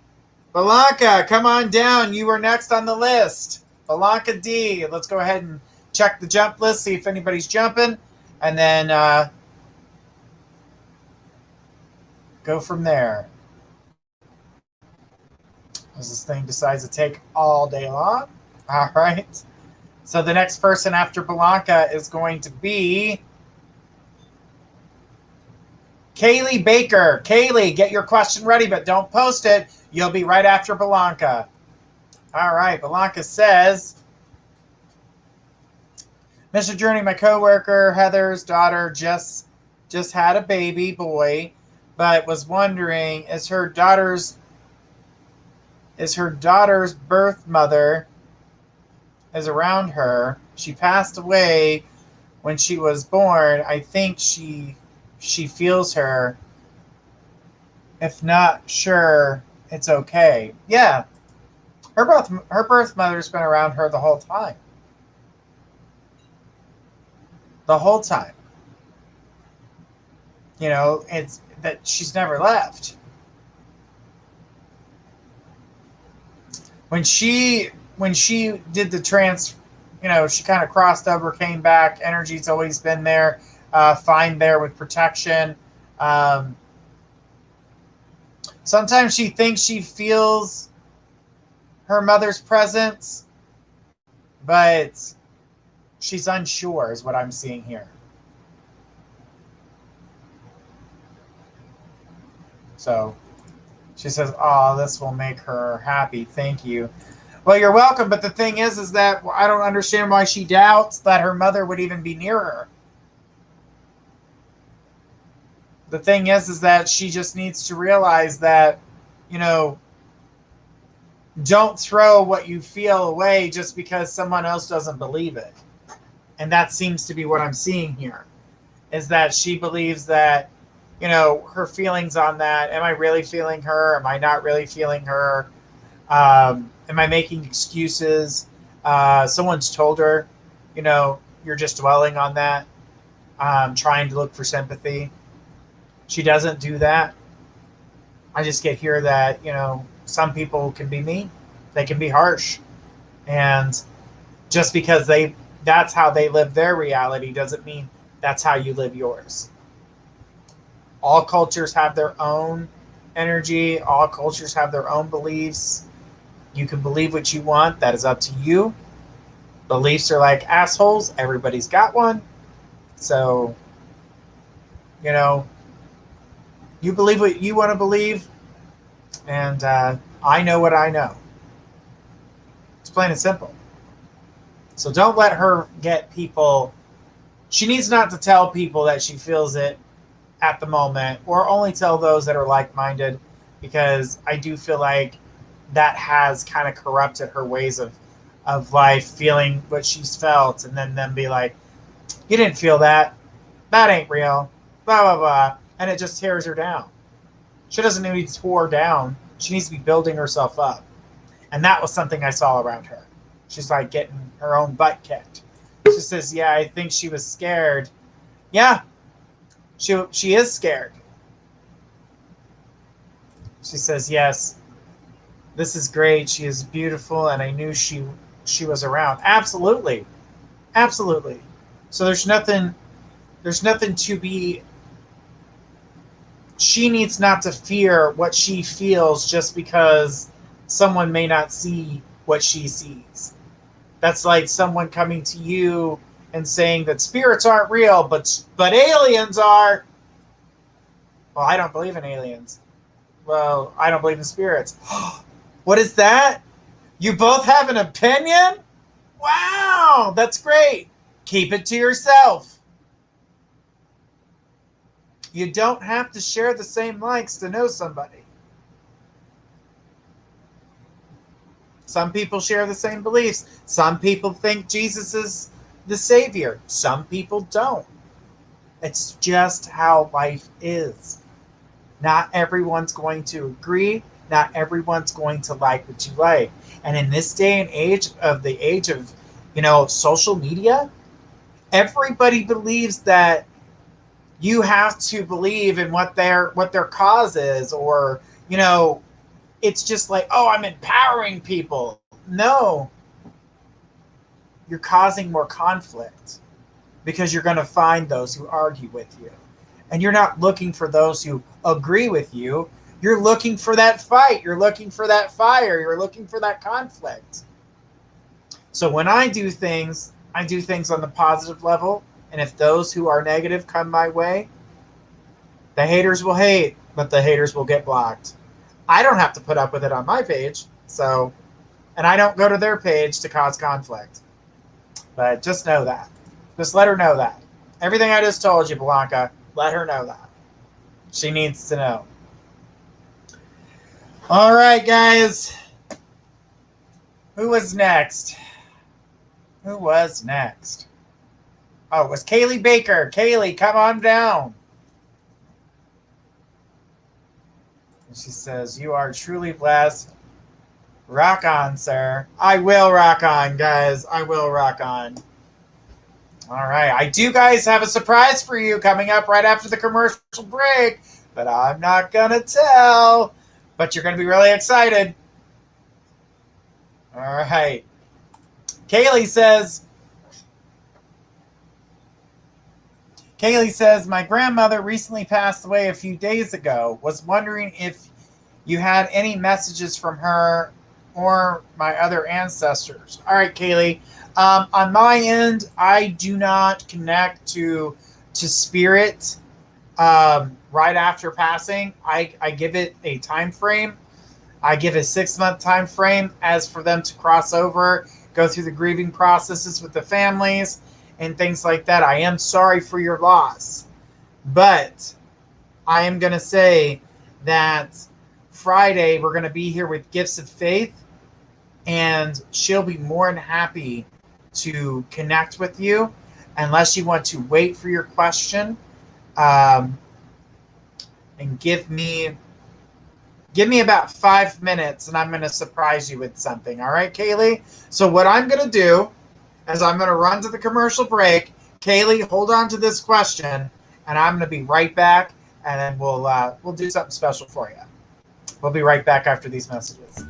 Belanca, come on down. You are next on the list. Belanca D. Let's go ahead and check the jump list, see if anybody's jumping, and then go from there. As this thing decides to take all day long. All right. So the next person after Belanca is going to be Kaylee Baker. Kaylee, get your question ready, but don't post it. You'll be right after Belanca. All right. Belanca says, Mr. Journey, my coworker Heather's daughter just had a baby boy, but was wondering, is her daughter's birth mother is around her. She passed away when she was born. I think she feels her. If not sure, it's okay. Yeah. Her birth mother's been around her the whole time. The whole time. It's that she's never left. When she did the she kind of crossed over, came back. Energy's always been there, fine there with protection. Sometimes she thinks she feels her mother's presence, but she's unsure, is what I'm seeing here. So she says, oh, this will make her happy. Thank you. Well, you're welcome. But the thing is that I don't understand why she doubts that her mother would even be near her. The thing is that she just needs to realize that, don't throw what you feel away just because someone else doesn't believe it. And that seems to be what I'm seeing here, is that she believes that, her feelings on that. Am I really feeling her? Am I not really feeling her? Am I making excuses? Someone's told her, you're just dwelling on that, trying to look for sympathy. She doesn't do that. I just get here that, some people can be mean. They can be harsh. And just because that's how they live their reality doesn't mean that's how you live yours. All cultures have their own energy. All cultures have their own beliefs. You can believe what you want. That is up to you. Beliefs are like assholes. Everybody's got one. So, you believe what you want to believe. And I know what I know. It's plain and simple. So don't let her get people. She needs not to tell people that she feels it at the moment, or only tell those that are like-minded, because I do feel like that has kind of corrupted her ways of life, feeling what she's felt, and then them be like, you didn't feel that. That ain't real. Blah, blah, blah. And it just tears her down. She doesn't need to be tore down. She needs to be building herself up. And that was something I saw around her. She's like getting her own butt kicked. She says, yeah, I think she was scared. Yeah, she is scared. She says, yes, this is great. She is beautiful, and I knew she was around. Absolutely. Absolutely. So there's nothing to be. She needs not to fear what she feels just because someone may not see what she sees. That's like someone coming to you and saying that spirits aren't real, but aliens are. Well, I don't believe in aliens. Well, I don't believe in spirits. What is that? You both have an opinion? Wow, that's great. Keep it to yourself. You don't have to share the same likes to know somebody. Some people share the same beliefs. Some people think Jesus is the Savior. Some people don't. It's just how life is. Not everyone's going to agree. Not everyone's going to like what you like. And in this day and age of social media, everybody believes that you have to believe in what their cause is, or, it's just like, oh, I'm empowering people. No. You're causing more conflict, because you're going to find those who argue with you. And you're not looking for those who agree with you. You're looking for that fight. You're looking for that fire. You're looking for that conflict. So when I do things on the positive level. And if those who are negative come my way, the haters will hate, but the haters will get blocked. I don't have to put up with it on my page. And I don't go to their page to cause conflict. But just know that. Just let her know that. Everything I just told you, Blanca, let her know that. She needs to know. All right, guys. Who was next? Oh, it was Kaylee Baker. Kaylee, come on down. And she says, you are truly blessed. Rock on, sir. I will rock on, guys. I will rock on. All right. I do, guys, have a surprise for you coming up right after the commercial break, but I'm not going to tell. But you're going to be really excited. All right. Kaylee says, my grandmother recently passed away a few days ago. Was wondering if you had any messages from her or my other ancestors. All right, Kaylee. On my end, I do not connect to spirit right after passing. I give it a time frame. I give a 6-month time frame as for them to cross over, go through the grieving processes with the families and things like that. I am sorry for your loss, but I am going to say that Friday we're going to be here with Gifts of Faith, and she'll be more than happy to connect with you. unless you want to wait for your question, and give me about 5 minutes, and I'm going to surprise you with something. All right, Kaylee? So what I'm going to do is I'm going to run to the commercial break. Kaylee, hold on to this question, and I'm going to be right back, and then we'll do something special for you. We'll be right back after these messages.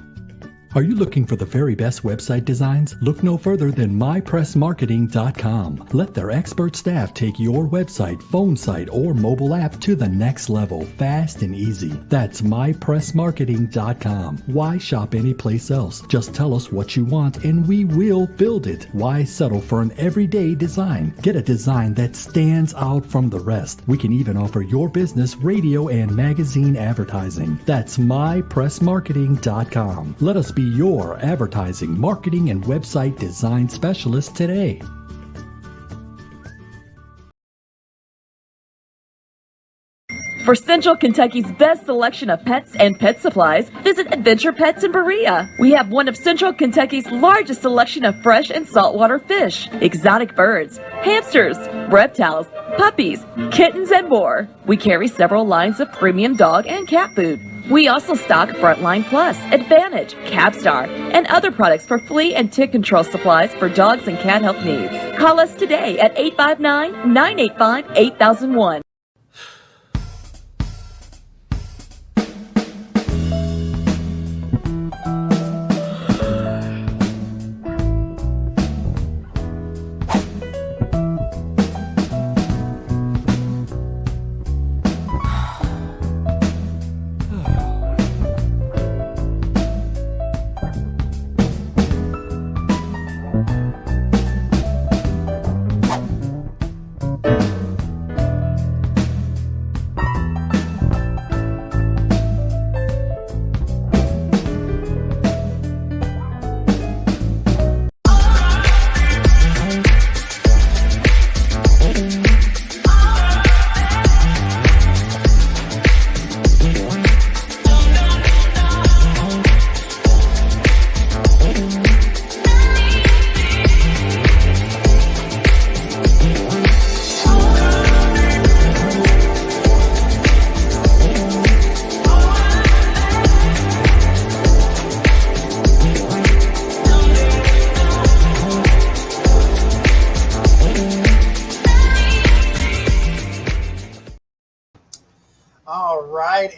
Are you looking for the very best website designs? Look no further than mypressmarketing.com. Let their expert staff take your website, phone site, or mobile app to the next level, fast and easy. That's mypressmarketing.com. Why shop anyplace else? Just tell us what you want and we will build it. Why settle for an everyday design? Get a design that stands out from the rest. We can even offer your business radio and magazine advertising. That's mypressmarketing.com. Let us be your advertising, marketing, and website design specialist today. For Central Kentucky's best selection of pets and pet supplies, visit Adventure Pets in Berea. We have one of Central Kentucky's largest selection of fresh and saltwater fish, exotic birds, hamsters, reptiles, puppies, kittens, and more. We carry several lines of premium dog and cat food. We also stock Frontline Plus, Advantage, Capstar, and other products for flea and tick control supplies for dogs and cat health needs. Call us today at 859-985-8001.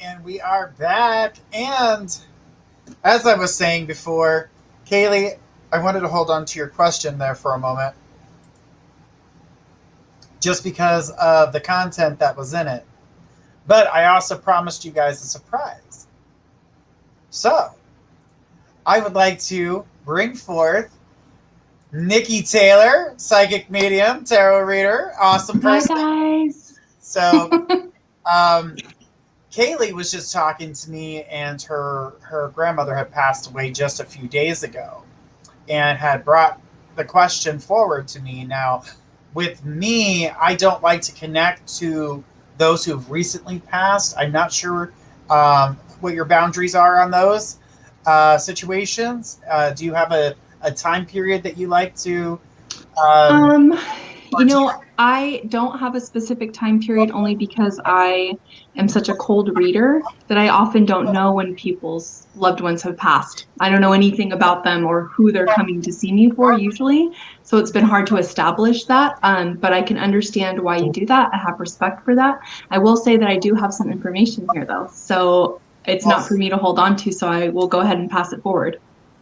And we are back. And as I was saying before, Kaylee, I wanted to hold on to your question there for a moment, just because of the content that was in it. But I also promised you guys a surprise. So I would like to bring forth Nikki Taylor, psychic medium, tarot reader, awesome person. Hi, guys. So Kaylee was just talking to me, and her grandmother had passed away just a few days ago and had brought the question forward to me. Now, with me, I don't like to connect to those who've recently passed. I'm not sure what your boundaries are on those situations. Do you have a time period that you like to you know, I don't have a specific time period, only because I am such a cold reader that I often don't know when people's loved ones have passed. I don't know anything about them or who they're coming to see me for usually. So it's been hard to establish that. But I can understand why you do that. I have respect for that. I will say that I do have some information here though. So it's not for me to hold on to. So I will go ahead and pass it forward.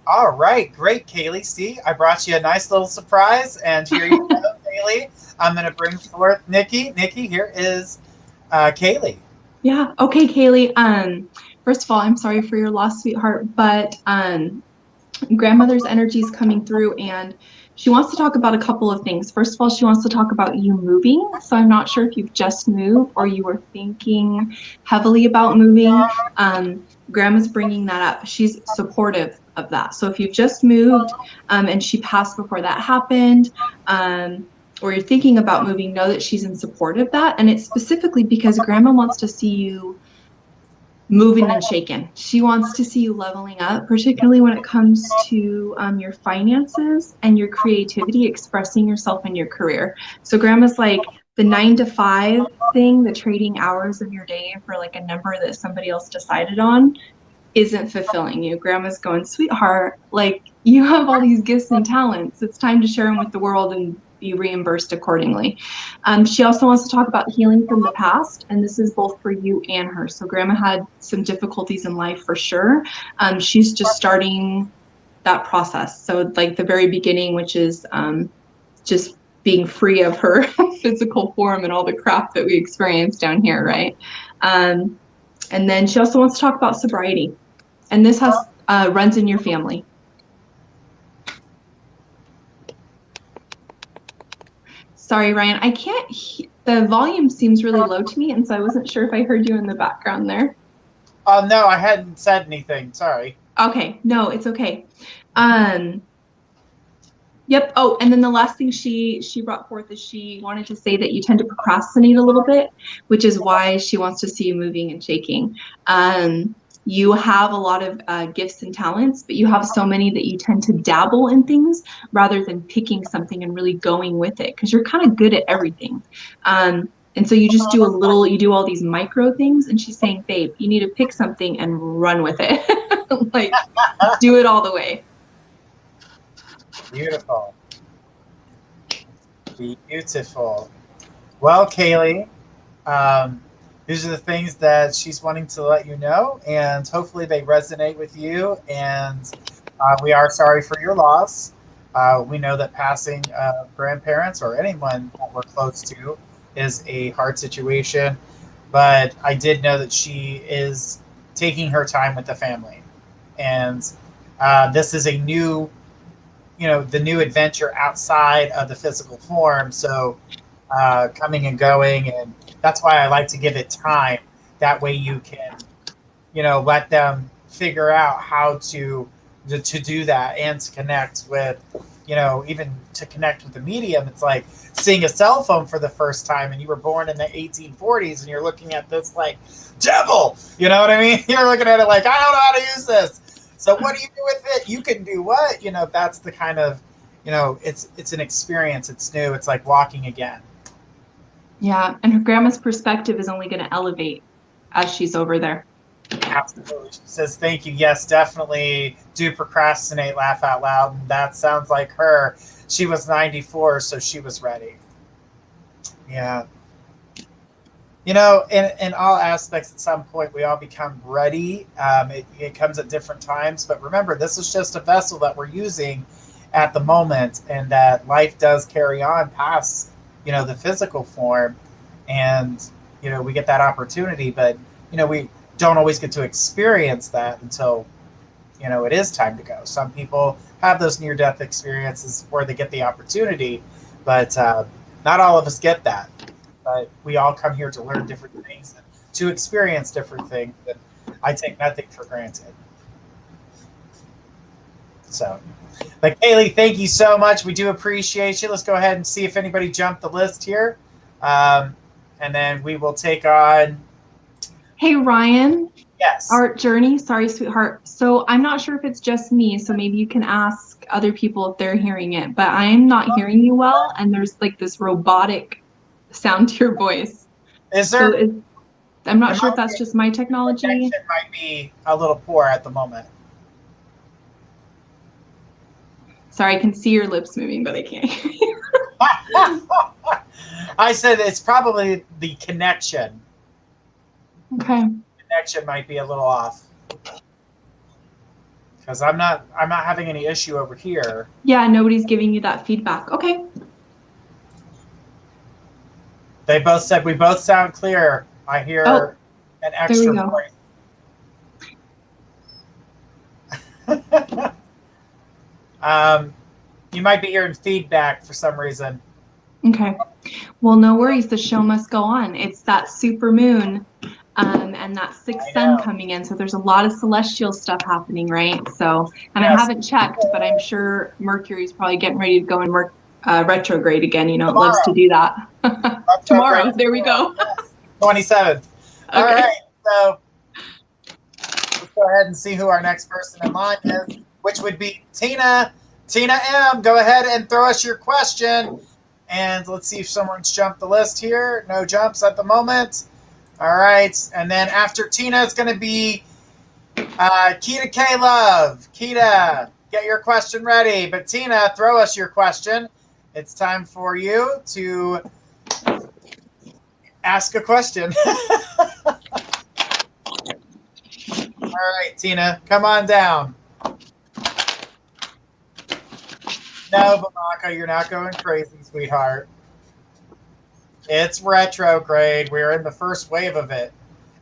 All right, great, Kaylee. See, I brought you a nice little surprise, and here you go, Kaylee. I'm going to bring forth Nikki. Nikki, here is Kaylee. Yeah. Okay, Kaylee. First of all, I'm sorry for your loss, sweetheart, but grandmother's energy is coming through, and she wants to talk about a couple of things. First of all, she wants to talk about you moving. So I'm not sure if you've just moved or you were thinking heavily about moving. Grandma's bringing that up. She's supportive of that. So if you've just moved and she passed before that happened, or you're thinking about moving, know that she's in support of that. And it's specifically because Grandma wants to see you moving and shaking. She wants to see you leveling up, particularly when it comes to your finances and your creativity, expressing yourself in your career. So grandma's like, the 9 to 5 thing, the trading hours of your day for like a number that somebody else decided on, isn't fulfilling you. Grandma's going, sweetheart, like, you have all these gifts and talents. It's time to share them with the world and be reimbursed accordingly. She also wants to talk about healing from the past, and this is both for you and her. So grandma had some difficulties in life for sure. She's just starting that process. So like the very beginning, which is just being free of her physical form and all the crap that we experience down here, right? And then she also wants to talk about sobriety. And this has runs in your family. Sorry, Ryan, I can't, the volume seems really low to me, and so I wasn't sure if I heard you in the background there. No, I hadn't said anything. Sorry. Okay, no, it's okay. Yep. Oh, and then the last thing she brought forth is she wanted to say that you tend to procrastinate a little bit, which is why she wants to see you moving and shaking. You have a lot of gifts and talents, but you have so many that you tend to dabble in things rather than picking something and really going with it, because you're kind of good at everything. And so you just do you do all these micro things, and she's saying, babe, you need to pick something and run with it. Like, do it all the way. Beautiful. Beautiful. Well, Kaylee, these are the things that she's wanting to let you know, and hopefully they resonate with you. And we are sorry for your loss. We know that passing grandparents or anyone that we're close to is a hard situation, but I did know that she is taking her time with the family. And this is a new, the new adventure outside of the physical form. So coming and going, and that's why I like to give it time. That way you can, let them figure out how to do that and to connect with, even to connect with the medium. It's like seeing a cell phone for the first time, and you were born in the 1840s, and you're looking at this like devil. You know what I mean? You're looking at it like, I don't know how to use this. So what do you do with it? You can do what? That's the kind of, it's an experience. It's new. It's like walking again. Yeah, and her grandma's perspective is only going to elevate as she's over there. Absolutely. She says, thank you. Yes, definitely do procrastinate, laugh out loud. And that sounds like her. She was 94, so she was ready. Yeah. In all aspects, at some point, we all become ready. It comes at different times. But remember, this is just a vessel that we're using at the moment, and that life does carry on past, the physical form. And, we get that opportunity. But, we don't always get to experience that until, it is time to go. Some people have those near-death experiences where they get the opportunity, but not all of us get that. But we all come here to learn different things and to experience different things. And I take nothing for granted. So, but Kaylee, thank you so much. We do appreciate you. Let's go ahead and see if anybody jumped the list here. And then we will take on. Hey, Ryan. Yes. Art Journey. Sorry, sweetheart. So I'm not sure if it's just me, so maybe you can ask other people if they're hearing it, but I'm not hearing you well. And there's like this robotic sound to your voice. Is there? So I'm not sure if that's just my technology. It might be a little poor at the moment. Sorry, I can see your lips moving, but I can't hear you. I said it's probably the connection. Okay. Connection might be a little off. Because I'm not having any issue over here. Yeah, nobody's giving you that feedback. Okay. They both said we both sound clear. I hear an extra voice. You might be hearing feedback for some reason. Okay. Well, no worries. The show must go on. It's that super moon and that sixth sun coming in. So there's a lot of celestial stuff happening, right? So, and yes. I haven't checked, but I'm sure Mercury's probably getting ready to go in retrograde again. It loves to do that. Tomorrow. There we go. 27th. Okay. All right. So go ahead and see who our next person in line is, which would be Tina. Tina M., go ahead and throw us your question. And let's see if someone's jumped the list here. No jumps at the moment. All right. And then after Tina, it's going to be Keita K. Love. Keita, get your question ready. But Tina, throw us your question. It's time for you to ask a question. All right, Tina, come on down. No, Bamaka, you're not going crazy, sweetheart. It's retrograde. We're in the first wave of it.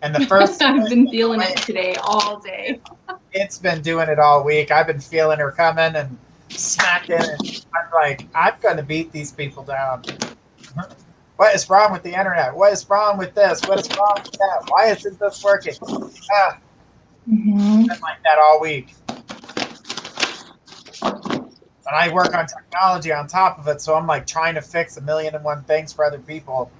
And the first I've been feeling it today all day. It's been doing it all week. I've been feeling her coming and smacking. And I'm like, I'm going to beat these people down. What is wrong with the internet? What is wrong with this? What is wrong with that? Why isn't this working? Been like that all week. And I work on technology on top of it, so I'm like trying to fix 1,000,001 things for other people.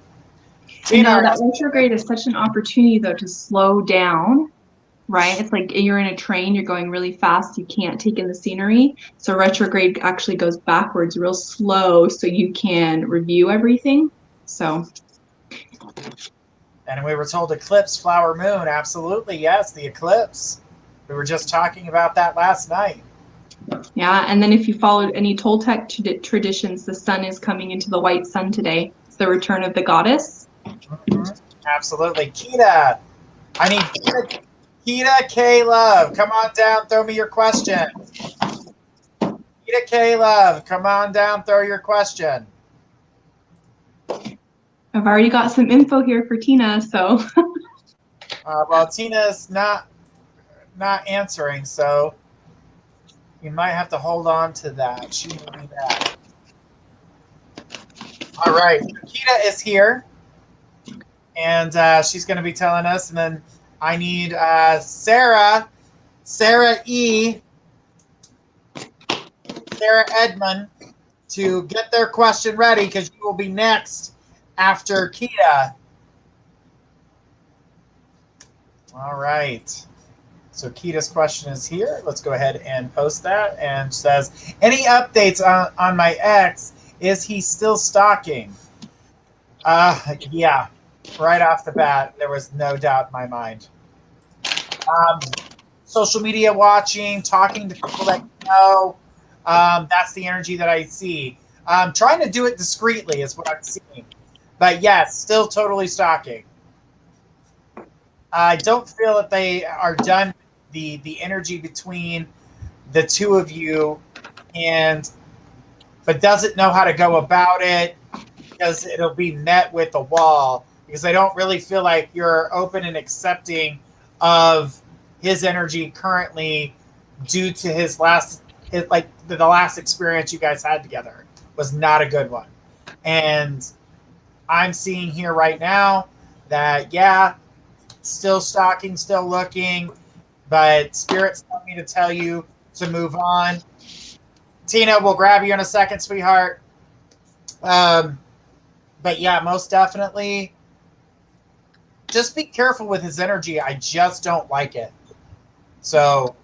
Tina, that retrograde is such an opportunity, though, to slow down, right? It's like you're in a train, you're going really fast, you can't take in the scenery. So retrograde actually goes backwards real slow so you can review everything. So. And we were told eclipse, flower, moon. Absolutely, yes, the eclipse. We were just talking about that last night. Yeah, and then if you followed any Toltec traditions, the sun is coming into the white sun today. It's the return of the goddess. Absolutely. Keita, I need Keita K. Love. Come on down, throw me your question. Keita K. Love, come on down, throw your question. I've already got some info here for Tina, so. Well, Tina's not answering, so you might have to hold on to that. She will be back. All right, Keita is here, and she's going to be telling us. And then I need Sarah E., Sarah Edmond, to get their question ready because you will be next after Keita. All right. So Keita's question is here. Let's go ahead and post that. And says, any updates on my ex? Is he still stalking? Yeah. Right off the bat, there was no doubt in my mind. Social media watching, talking to people that you know. That's the energy that I see. Trying to do it discreetly is what I'm seeing. But yes, still totally stalking. I don't feel that they are done the energy between the two of you, but doesn't know how to go about it because it'll be met with a wall, because I don't really feel like you're open and accepting of his energy currently due to the last experience you guys had together was not a good one. And I'm seeing here right now that, yeah, still stalking, still looking, but Spirit's telling me to tell you to move on. Tina, we'll grab you in a second, sweetheart. But yeah, most definitely, just be careful with his energy. I just don't like it. So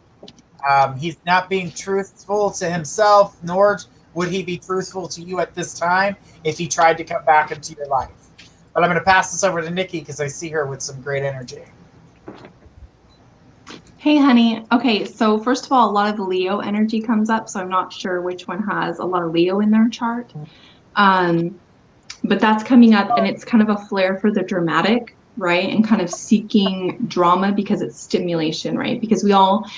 he's not being truthful to himself, nor would he be truthful to you at this time if he tried to come back into your life. But I'm going to pass this over to Nikki because I see her with some great energy. Hey, honey. Okay, so first of all, a lot of Leo energy comes up, so I'm not sure which one has a lot of Leo in their chart. But that's coming up, and it's kind of a flair for the dramatic, right? And kind of seeking drama because it's stimulation, right? Because we all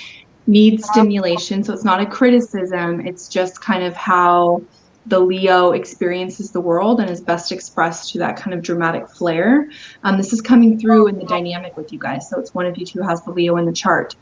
need stimulation, so it's not a criticism. It's just kind of how the Leo experiences the world and is best expressed to that kind of dramatic flair. This is coming through in the dynamic with you guys. So it's one of you two has the Leo in the chart.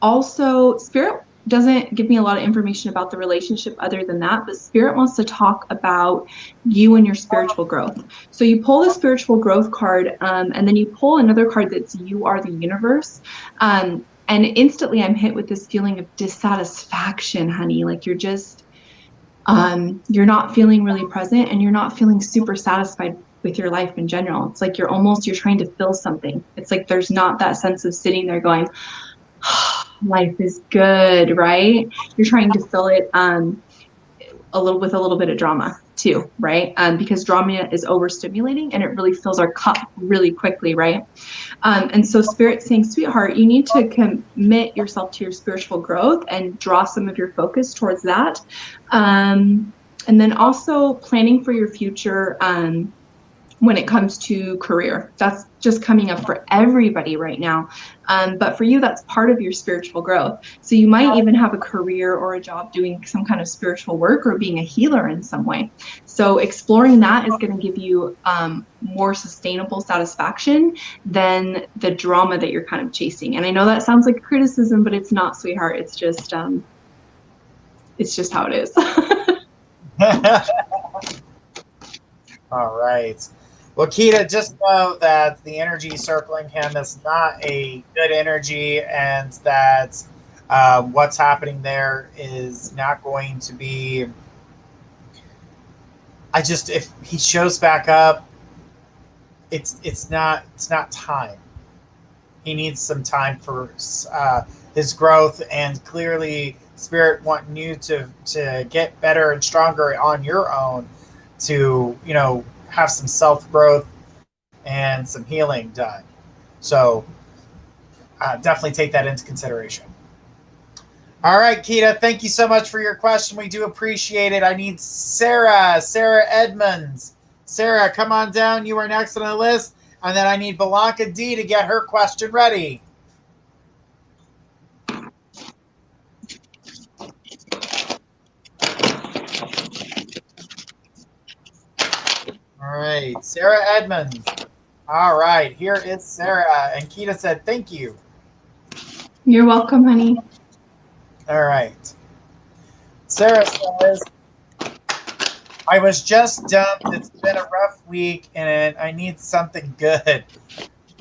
Also, Spirit doesn't give me a lot of information about the relationship other than that, but Spirit wants to talk about you and your spiritual growth. So you pull the spiritual growth card, and then you pull another card that's you are the universe. And instantly I'm hit with this feeling of dissatisfaction, honey. Like you're not feeling really present and you're not feeling super satisfied with your life in general. It's like you're trying to fill something. It's like there's not that sense of sitting there going, life is good, right? You're trying to fill it with a little bit of drama too, right? Because drama is overstimulating and it really fills our cup really quickly, right? And so Spirit's saying, sweetheart, you need to commit yourself to your spiritual growth and draw some of your focus towards that. And then also planning for your future when it comes to career. That's just coming up for everybody right now. But for you, that's part of your spiritual growth. So you might even have a career or a job doing some kind of spiritual work or being a healer in some way. So exploring that is going to give you more sustainable satisfaction than the drama that you're kind of chasing. And I know that sounds like criticism, but it's not, sweetheart. It's just how it is. All right. Well, Keita, just know that the energy circling him is not a good energy, and that what's happening there is not going to be. If he shows back up, it's not time. He needs some time for his growth, and clearly, Spirit wanting you to get better and stronger on your own, to have some self-growth and some healing done. So definitely take that into consideration. All right, Keita, thank you so much for your question. We do appreciate it. I need Sarah Edmonds. Sarah, come on down. You are next on the list. And then I need Belanca D to get her question ready. All right, Sarah Edmonds. All right, here is Sarah. And Keita said, thank you. You're welcome, honey. All right. Sarah says, I was just dumped. It's been a rough week, and I need something good.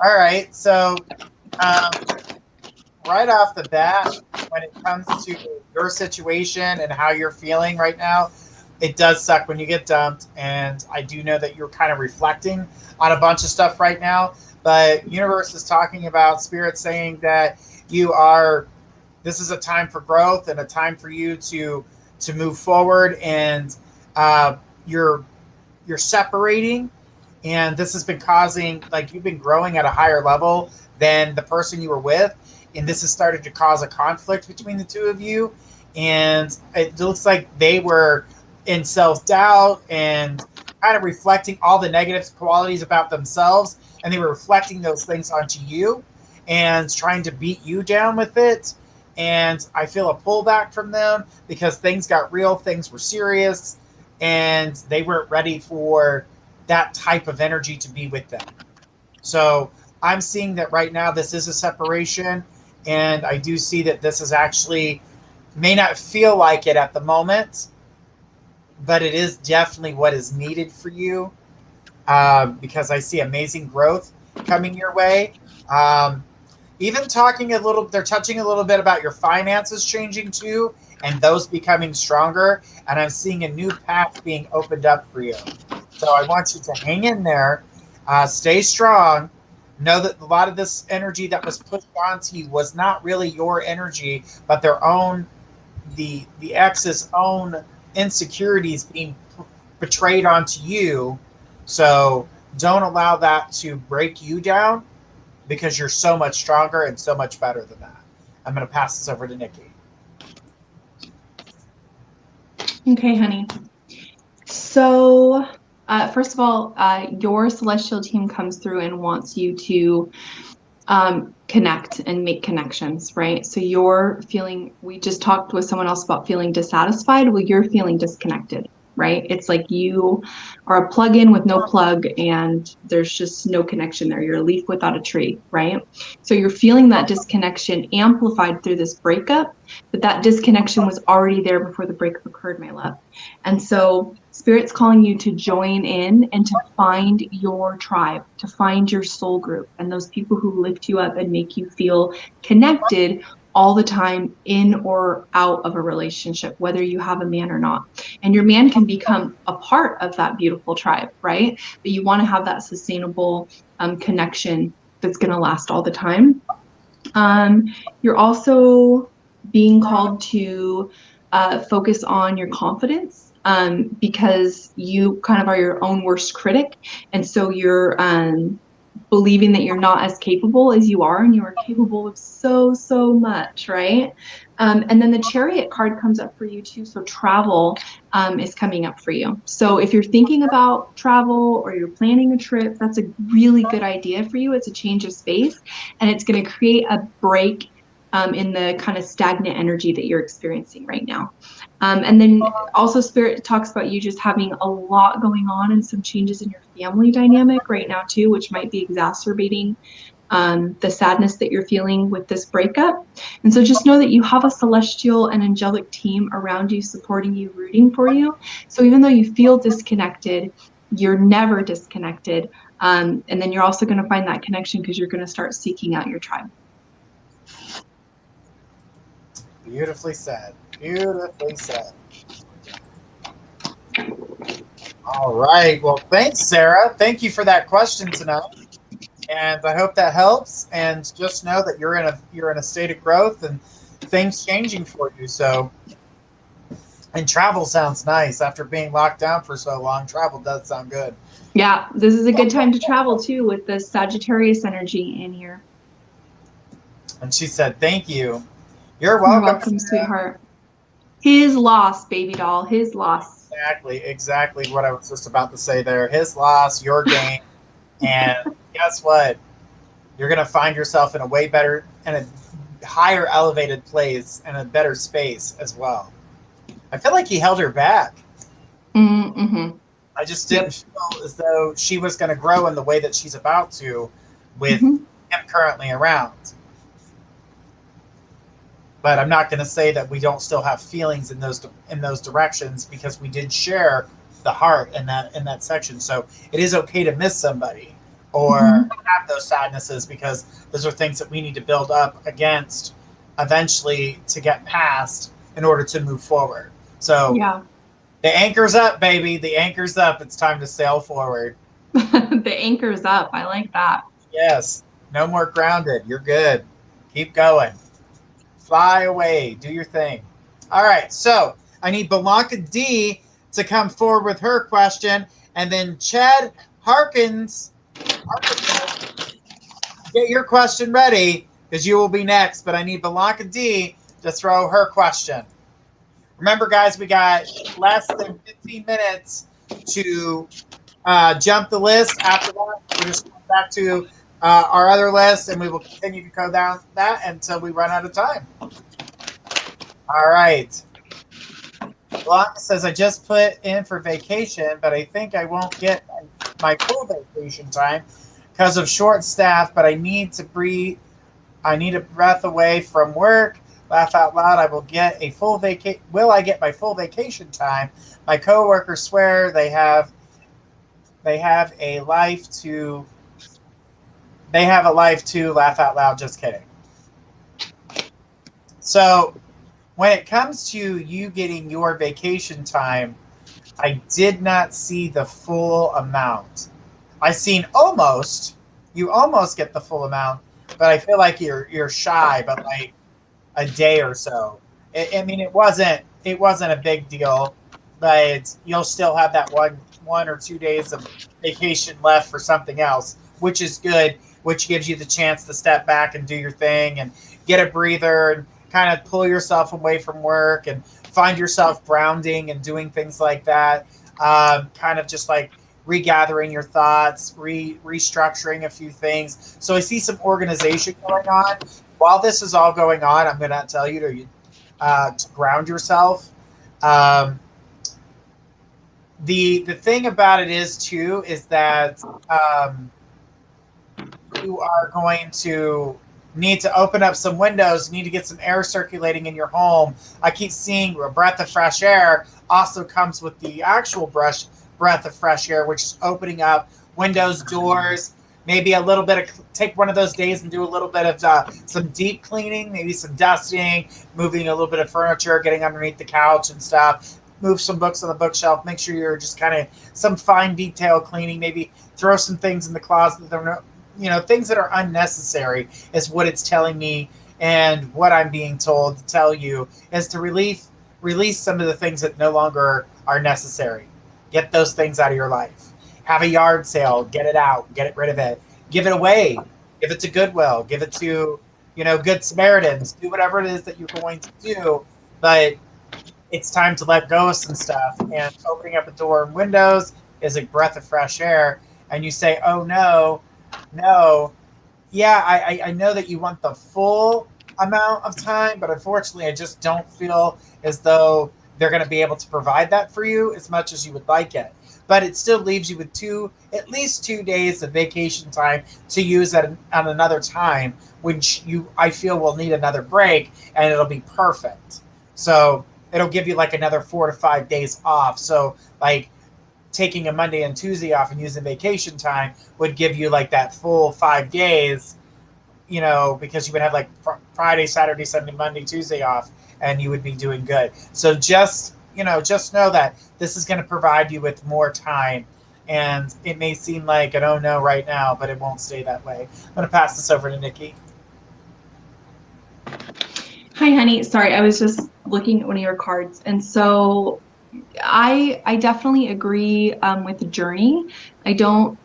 All right, so right off the bat, when it comes to your situation and how you're feeling right now, it does suck when you get dumped, and I do know that you're kind of reflecting on a bunch of stuff right now, but universe is talking about, Spirit saying that this is a time for growth and a time for you to move forward, and you're separating, and this has been causing, like, you've been growing at a higher level than the person you were with, and this has started to cause a conflict between the two of you, and it looks like they were in self-doubt and kind of reflecting all the negative qualities about themselves, and they were reflecting those things onto you and trying to beat you down with it. And I feel a pullback from them because things got real, things were serious, and they weren't ready for that type of energy to be with them. So I'm seeing that right now this is a separation, and I do see that this is actually, may not feel like it at the moment, but it is definitely what is needed for you, because I see amazing growth coming your way. Even they're touching a little bit about your finances changing too, and those becoming stronger. And I'm seeing a new path being opened up for you. So I want you to hang in there, stay strong. Know that a lot of this energy that was pushed onto you was not really your energy, but their own, the ex's own insecurities being portrayed onto you. So don't allow that to break you down, because you're so much stronger and so much better than that. I'm going to pass this over to Nikki. Okay, honey. So first of all, your celestial team comes through and wants you to connect and make connections, right? So you're feeling, we just talked with someone else about feeling dissatisfied. Well, you're feeling disconnected, right? It's like you are a plug-in with no plug, and there's just no connection there. You're a leaf without a tree, right? So you're feeling that disconnection amplified through this breakup, but that disconnection was already there before the breakup occurred, my love. And so Spirit's calling you to join in and to find your tribe, to find your soul group, and those people who lift you up and make you feel connected all the time in or out of a relationship, whether you have a man or not. And your man can become a part of that beautiful tribe, right? But you want to have that sustainable connection that's going to last all the time. You're also being called to focus on your confidence, because you kind of are your own worst critic. And so you're believing that you're not as capable as you are, and you are capable of so much, right? And then the Chariot card comes up for you too. So travel is coming up for you. So if you're thinking about travel or you're planning a trip, that's a really good idea for you. It's a change of space, and it's going to create a break in the kind of stagnant energy that you're experiencing right now. And then also Spirit talks about you just having a lot going on and some changes in your family dynamic right now too, which might be exacerbating the sadness that you're feeling with this breakup. And so just know that you have a celestial and angelic team around you, supporting you, rooting for you. So even though you feel disconnected, you're never disconnected. And then you're also going to find that connection because you're going to start seeking out your tribe. Beautifully said. Beautifully said. All right. Well, thanks, Sarah. Thank you for that question tonight. And I hope that helps. And just know that you're in a state of growth and things changing for you. So, and travel sounds nice. After being locked down for so long, travel does sound good. Yeah, this is a good time to travel too with the Sagittarius energy in here. And she said, "Thank you. You're welcome." You're welcome, sweetheart. His loss, baby doll. His loss. Exactly what I was just about to say there. His loss, your gain. And guess what? You're going to find yourself in a way better and a higher elevated place and a better space as well. I feel like he held her back. Mm-hmm. I just didn't feel as though she was going to grow in the way that she's about to with him currently around. But I'm not going to say that we don't still have feelings in those directions, because we did share the heart in that section. So it is okay to miss somebody or have those sadnesses, because those are things that we need to build up against eventually to get past in order to move forward. So yeah. The anchor's up, baby. The anchor's up. It's time to sail forward. The anchor's up. I like that. Yes. No more grounded. You're good. Keep going. Fly away. Do your thing. All right. So I need Blanca D to come forward with her question. And then Chad Harkins, get your question ready, because you will be next. But I need Blanca D to throw her question. Remember, guys, we got less than 15 minutes to jump the list. After that, we're just going back to our other list, and we will continue to go down that until we run out of time. All right. Blanca says, I just put in for vacation, but I think I won't get my full vacation time because of short staff, but I need to breathe. I need a breath away from work. Laugh out loud. I will get a full vacation. Will I get my full vacation time? My coworkers swear they have a life to. They have a life too. Laugh out loud. Just kidding. So, when it comes to you getting your vacation time, I did not see the full amount. I seen almost. You almost get the full amount, but I feel like you're shy. But like a day or so. I mean, it wasn't a big deal, but you'll still have that one or 2 days of vacation left for something else, which is good, which gives you the chance to step back and do your thing and get a breather and kind of pull yourself away from work and find yourself grounding and doing things like that. Kind of just like regathering your thoughts, restructuring a few things. So I see some organization going on. While this is all going on, I'm going to tell you to ground yourself. The thing about it is that you are going to need to open up some windows, need to get some air circulating in your home. I keep seeing a breath of fresh air also comes with the actual breath of fresh air, which is opening up windows, doors, maybe a little bit of, take one of those days and do a little bit of some deep cleaning, maybe some dusting, moving a little bit of furniture, getting underneath the couch and stuff, move some books on the bookshelf, make sure you're just kind of some fine detail cleaning, maybe throw some things in the closet that are, things that are unnecessary is what it's telling me. And what I'm being told to tell you is to release some of the things that no longer are necessary. Get those things out of your life. Have a yard sale, get it out, get rid of it, give it away, give it to Goodwill, give it to, Good Samaritans, do whatever it is that you're going to do. But it's time to let go of some stuff. And opening up a door and windows is a breath of fresh air. And you say, oh, no. Yeah, I know that you want the full amount of time, but unfortunately, I just don't feel as though they're going to be able to provide that for you as much as you would like it. But it still leaves you with at least 2 days of vacation time to use at another time, which I feel will need another break, and it'll be perfect. So it'll give you like another 4 to 5 days off. So like taking a Monday and Tuesday off and using vacation time would give you like that full 5 days, because you would have like Friday, Saturday, Sunday, Monday, Tuesday off, and you would be doing good. So just know that this is going to provide you with more time. And it may seem like an oh no right now, but it won't stay that way. I'm going to pass this over to Nikki. Hi, honey. Sorry, I was just looking at one of your cards. And so I definitely agree with the journey. I don't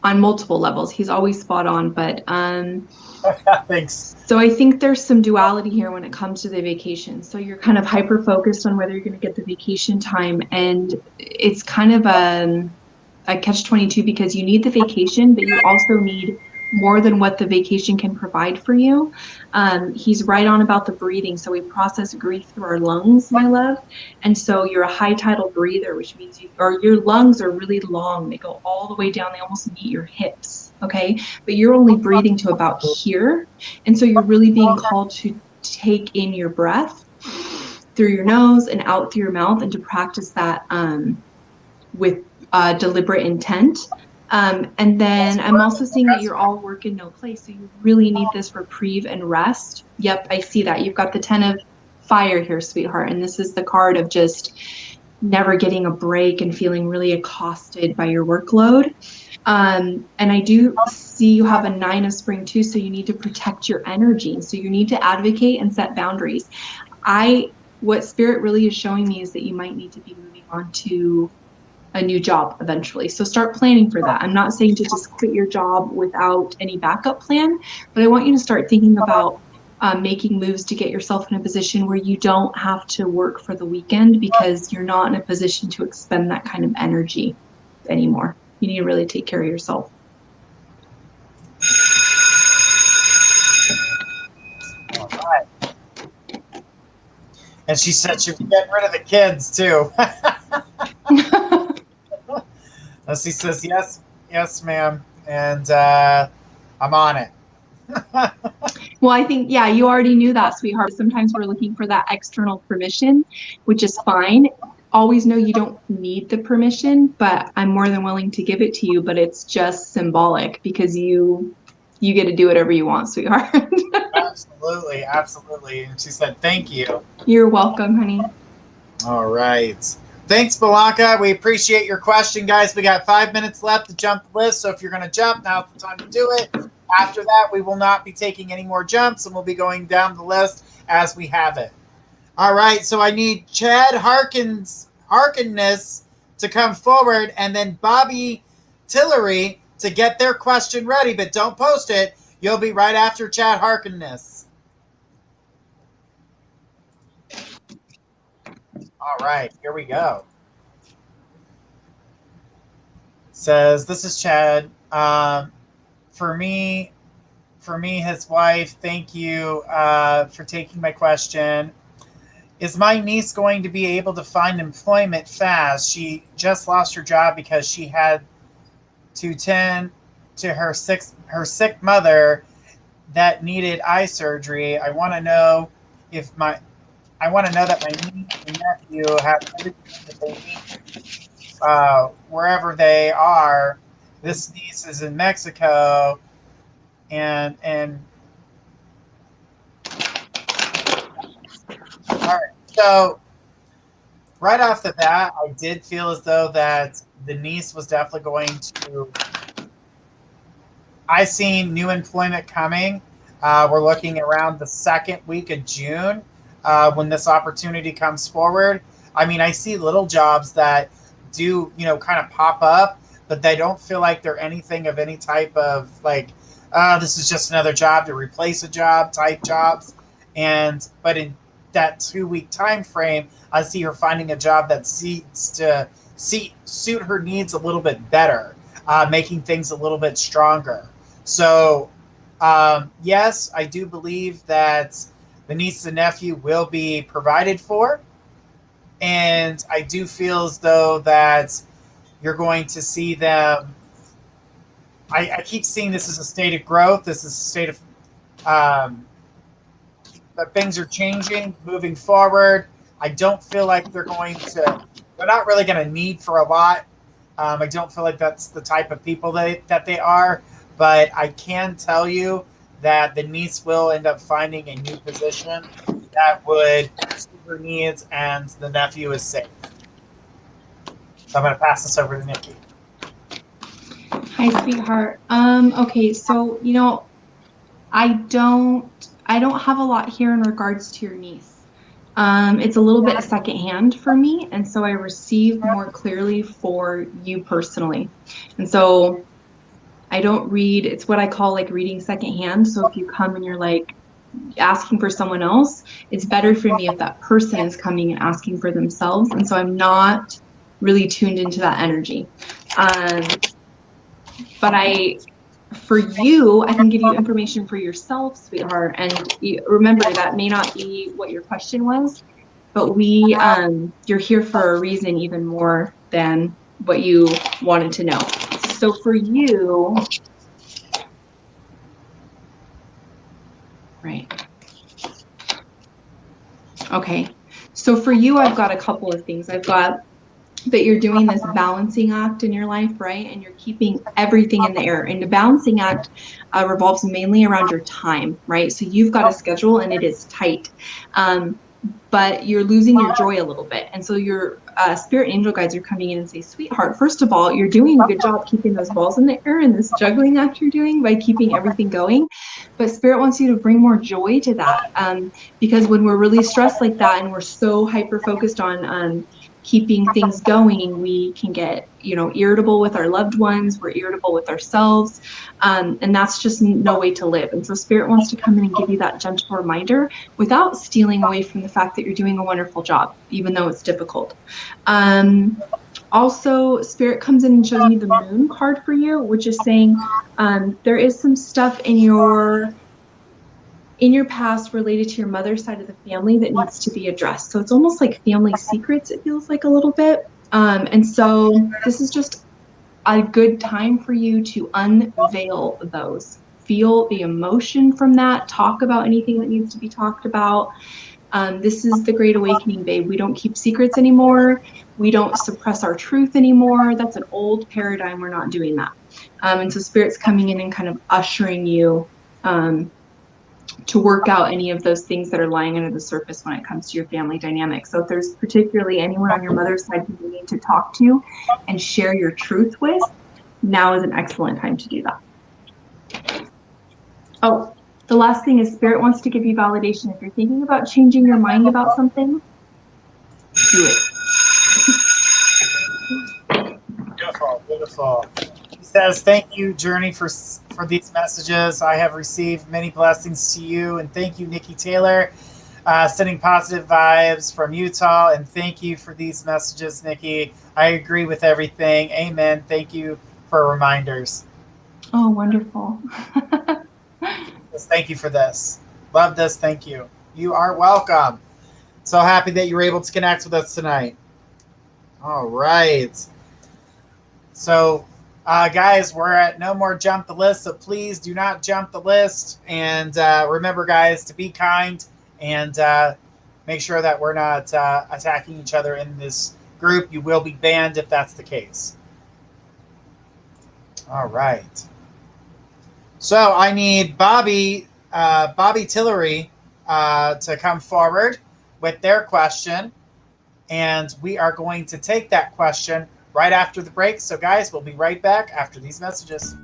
on multiple levels. He's always spot on, but thanks. So I think there's some duality here when it comes to the vacation. So you're kind of hyper focused on whether you're going to get the vacation time, and it's kind of a catch-22 because you need the vacation, but you also need more than what the vacation can provide for you. He's right on about the breathing. So we process grief through our lungs, my love. And so you're a high tidal breather, which means your lungs are really long. They go all the way down. They almost meet your hips. Okay. But you're only breathing to about here. And so you're really being called to take in your breath through your nose and out through your mouth, and to practice that with deliberate intent. And then I'm also seeing that you're all work in no play. So you really need this reprieve and rest. Yep, I see that. You've got the 10 of fire here, sweetheart. And this is the card of just never getting a break and feeling really accosted by your workload. And I do see you have a 9 of spring too. So you need to protect your energy. So you need to advocate and set boundaries. What spirit really is showing me is that you might need to be moving on to a new job eventually. So start planning for that. I'm not saying to just quit your job without any backup plan, but I want you to start thinking about making moves to get yourself in a position where you don't have to work for the weekend, because you're not in a position to expend that kind of energy anymore. You need to really take care of yourself. All right. And she said she'd be getting rid of the kids too. Leslie says, yes, ma'am. And I'm on it. Well, I think, yeah, you already knew that, sweetheart. Sometimes we're looking for that external permission, which is fine. Always know you don't need the permission, but I'm more than willing to give it to you. But it's just symbolic, because you get to do whatever you want, sweetheart. Absolutely. And she said, thank you. You're welcome, honey. All right. Thanks, Blanca. We appreciate your question, guys. We got 5 minutes left to jump the list. So if you're going to jump, now's the time to do it. After that, we will not be taking any more jumps, and we'll be going down the list as we have it. All right. So I need Chad Harkins to come forward, and then Bobby Tillery to get their question ready, but don't post it. You'll be right after Chad Harkins. All right, here we go. Says, this is Chad. For me, his wife, thank you for taking my question. Is my niece going to be able to find employment fast? She just lost her job because she had to tend to her sick mother that needed eye surgery. I want to know that my niece and nephew have everything that they need wherever they are, This niece is in Mexico, and all right. So right off the bat, I did feel as though that the niece was definitely going to. I seen new employment coming. We're looking around the second week of June when this opportunity comes forward. I mean, I see little jobs that do, kind of pop up, but they don't feel like they're anything of any type of like, this is just another job to replace a job type jobs. But in that 2 week time frame, I see her finding a job that seems to suit her needs a little bit better, making things a little bit stronger. So, yes, I do believe that the niece and nephew will be provided for. And I do feel as though that you're going to see them. I keep seeing this as a state of growth. This is a state of that things are changing, moving forward. I don't feel like they're not really going to need for a lot. I don't feel like that's the type of people that they are. But I can tell you that the niece will end up finding a new position that would suit her needs, and the nephew is safe. So I'm going to pass this over to Nikki. Hi, sweetheart. Okay, so I don't have a lot here in regards to your niece. It's a little bit secondhand for me, and so I receive more clearly for you personally. And so I don't read, it's what I call like reading secondhand. So if you come and you're like asking for someone else, it's better for me if that person is coming and asking for themselves. And so I'm not really tuned into that energy. But for you, I can give you information for yourself, sweetheart. And remember, that may not be what your question was, but you're here for a reason even more than what you wanted to know. So for you, right. Okay. So for you, I've got a couple of things. I've got that you're doing this balancing act in your life, right? And you're keeping everything in the air. And the balancing act revolves mainly around your time, right? So you've got a schedule and it is tight. But you're losing your joy a little bit. And so your spirit angel guides are coming in and say, sweetheart, first of all, you're doing a good job keeping those balls in the air in this juggling act you're doing by keeping everything going. But spirit wants you to bring more joy to that. Because when we're really stressed like that and we're so hyper focused on keeping things going, we can get, irritable with our loved ones. We're irritable with ourselves. And that's just no way to live. And so spirit wants to come in and give you that gentle reminder without stealing away from the fact that you're doing a wonderful job, even though it's difficult. Also, spirit comes in and shows me the moon card for you, which is saying there is some stuff in your past related to your mother's side of the family that needs to be addressed. So it's almost like family secrets, it feels like a little bit. And so this is just a good time for you to unveil those. Feel the emotion from that. Talk about anything that needs to be talked about. This is the Great Awakening, babe. We don't keep secrets anymore. We don't suppress our truth anymore. That's an old paradigm. We're not doing that. And so Spirit's coming in and kind of ushering you to work out any of those things that are lying under the surface when it comes to your family dynamic. So if there's particularly anyone on your mother's side who you need to talk to and share your truth with, now is an excellent time to do that. Oh, the last thing is Spirit wants to give you validation. If you're thinking about changing your mind about something, do it. Beautiful, beautiful. He says, thank you, Journey, for these messages. I have received many blessings to you. And thank you, Nikki Taylor, sending positive vibes from Utah. And thank you for these messages, Nikki. I agree with everything. Amen. Thank you for reminders. Oh, wonderful. Yes, thank you for this. Love this. Thank you. You are welcome. So happy that you were able to connect with us tonight. All right. So, guys, we're at no more jump the list, so please do not jump the list. And remember, guys, to be kind and make sure that we're not attacking each other in this group. You will be banned if that's the case. All right. So I need Bobby Tillery to come forward with their question. And we are going to take that question right after the break. So guys, we'll be right back after these messages.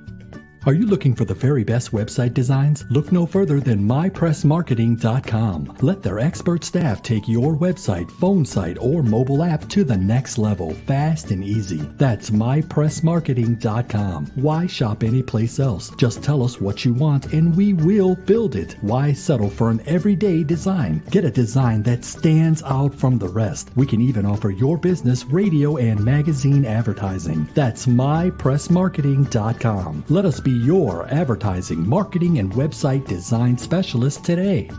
Are you looking for the very best website designs? Look no further than mypressmarketing.com. Let their expert staff take your website, phone site, or mobile app to the next level, fast and easy. That's mypressmarketing.com. Why shop anyplace else? Just tell us what you want and we will build it. Why settle for an everyday design? Get a design that stands out from the rest. We can even offer your business radio and magazine advertising. That's mypressmarketing.com. Let us be your advertising, marketing, and website design specialist today.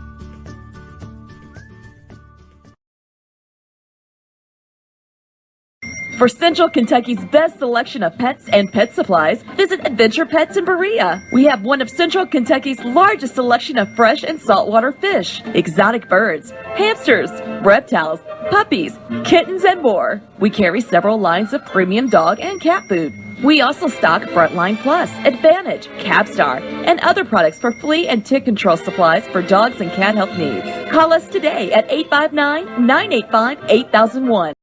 For Central Kentucky's best selection of pets and pet supplies, visit Adventure Pets in Berea. We have one of Central Kentucky's largest selection of fresh and saltwater fish, exotic birds, hamsters, reptiles, puppies, kittens, and more. We carry several lines of premium dog and cat food. We also stock Frontline Plus, Advantage, Capstar, and other products for flea and tick control supplies for dogs and cat health needs. Call us today at 859-985-8001.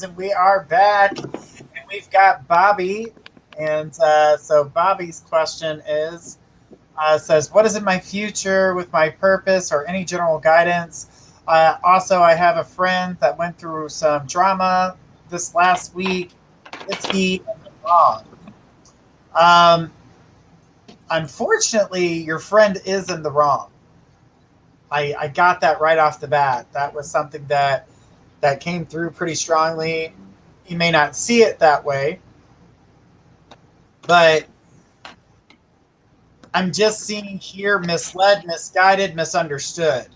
And we are back, and we've got Bobby, and so Bobby's question is says, what is in my future with my purpose or any general guidance? Also, I have a friend that went through some drama this last week. Is he in the wrong? Unfortunately, your friend is in the wrong. I got that right off the bat. That was something that came through pretty strongly. You may not see it that way, but I'm just seeing here misled, misguided, misunderstood.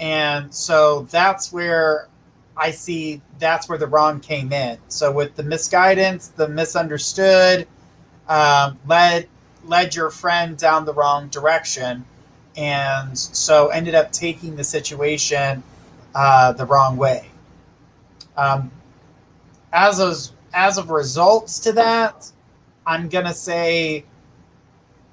And so that's where I see that's where the wrong came in. So with the misguidance, the misunderstood, led your friend down the wrong direction, and so ended up taking the situation the wrong way. As of results to that, I'm gonna say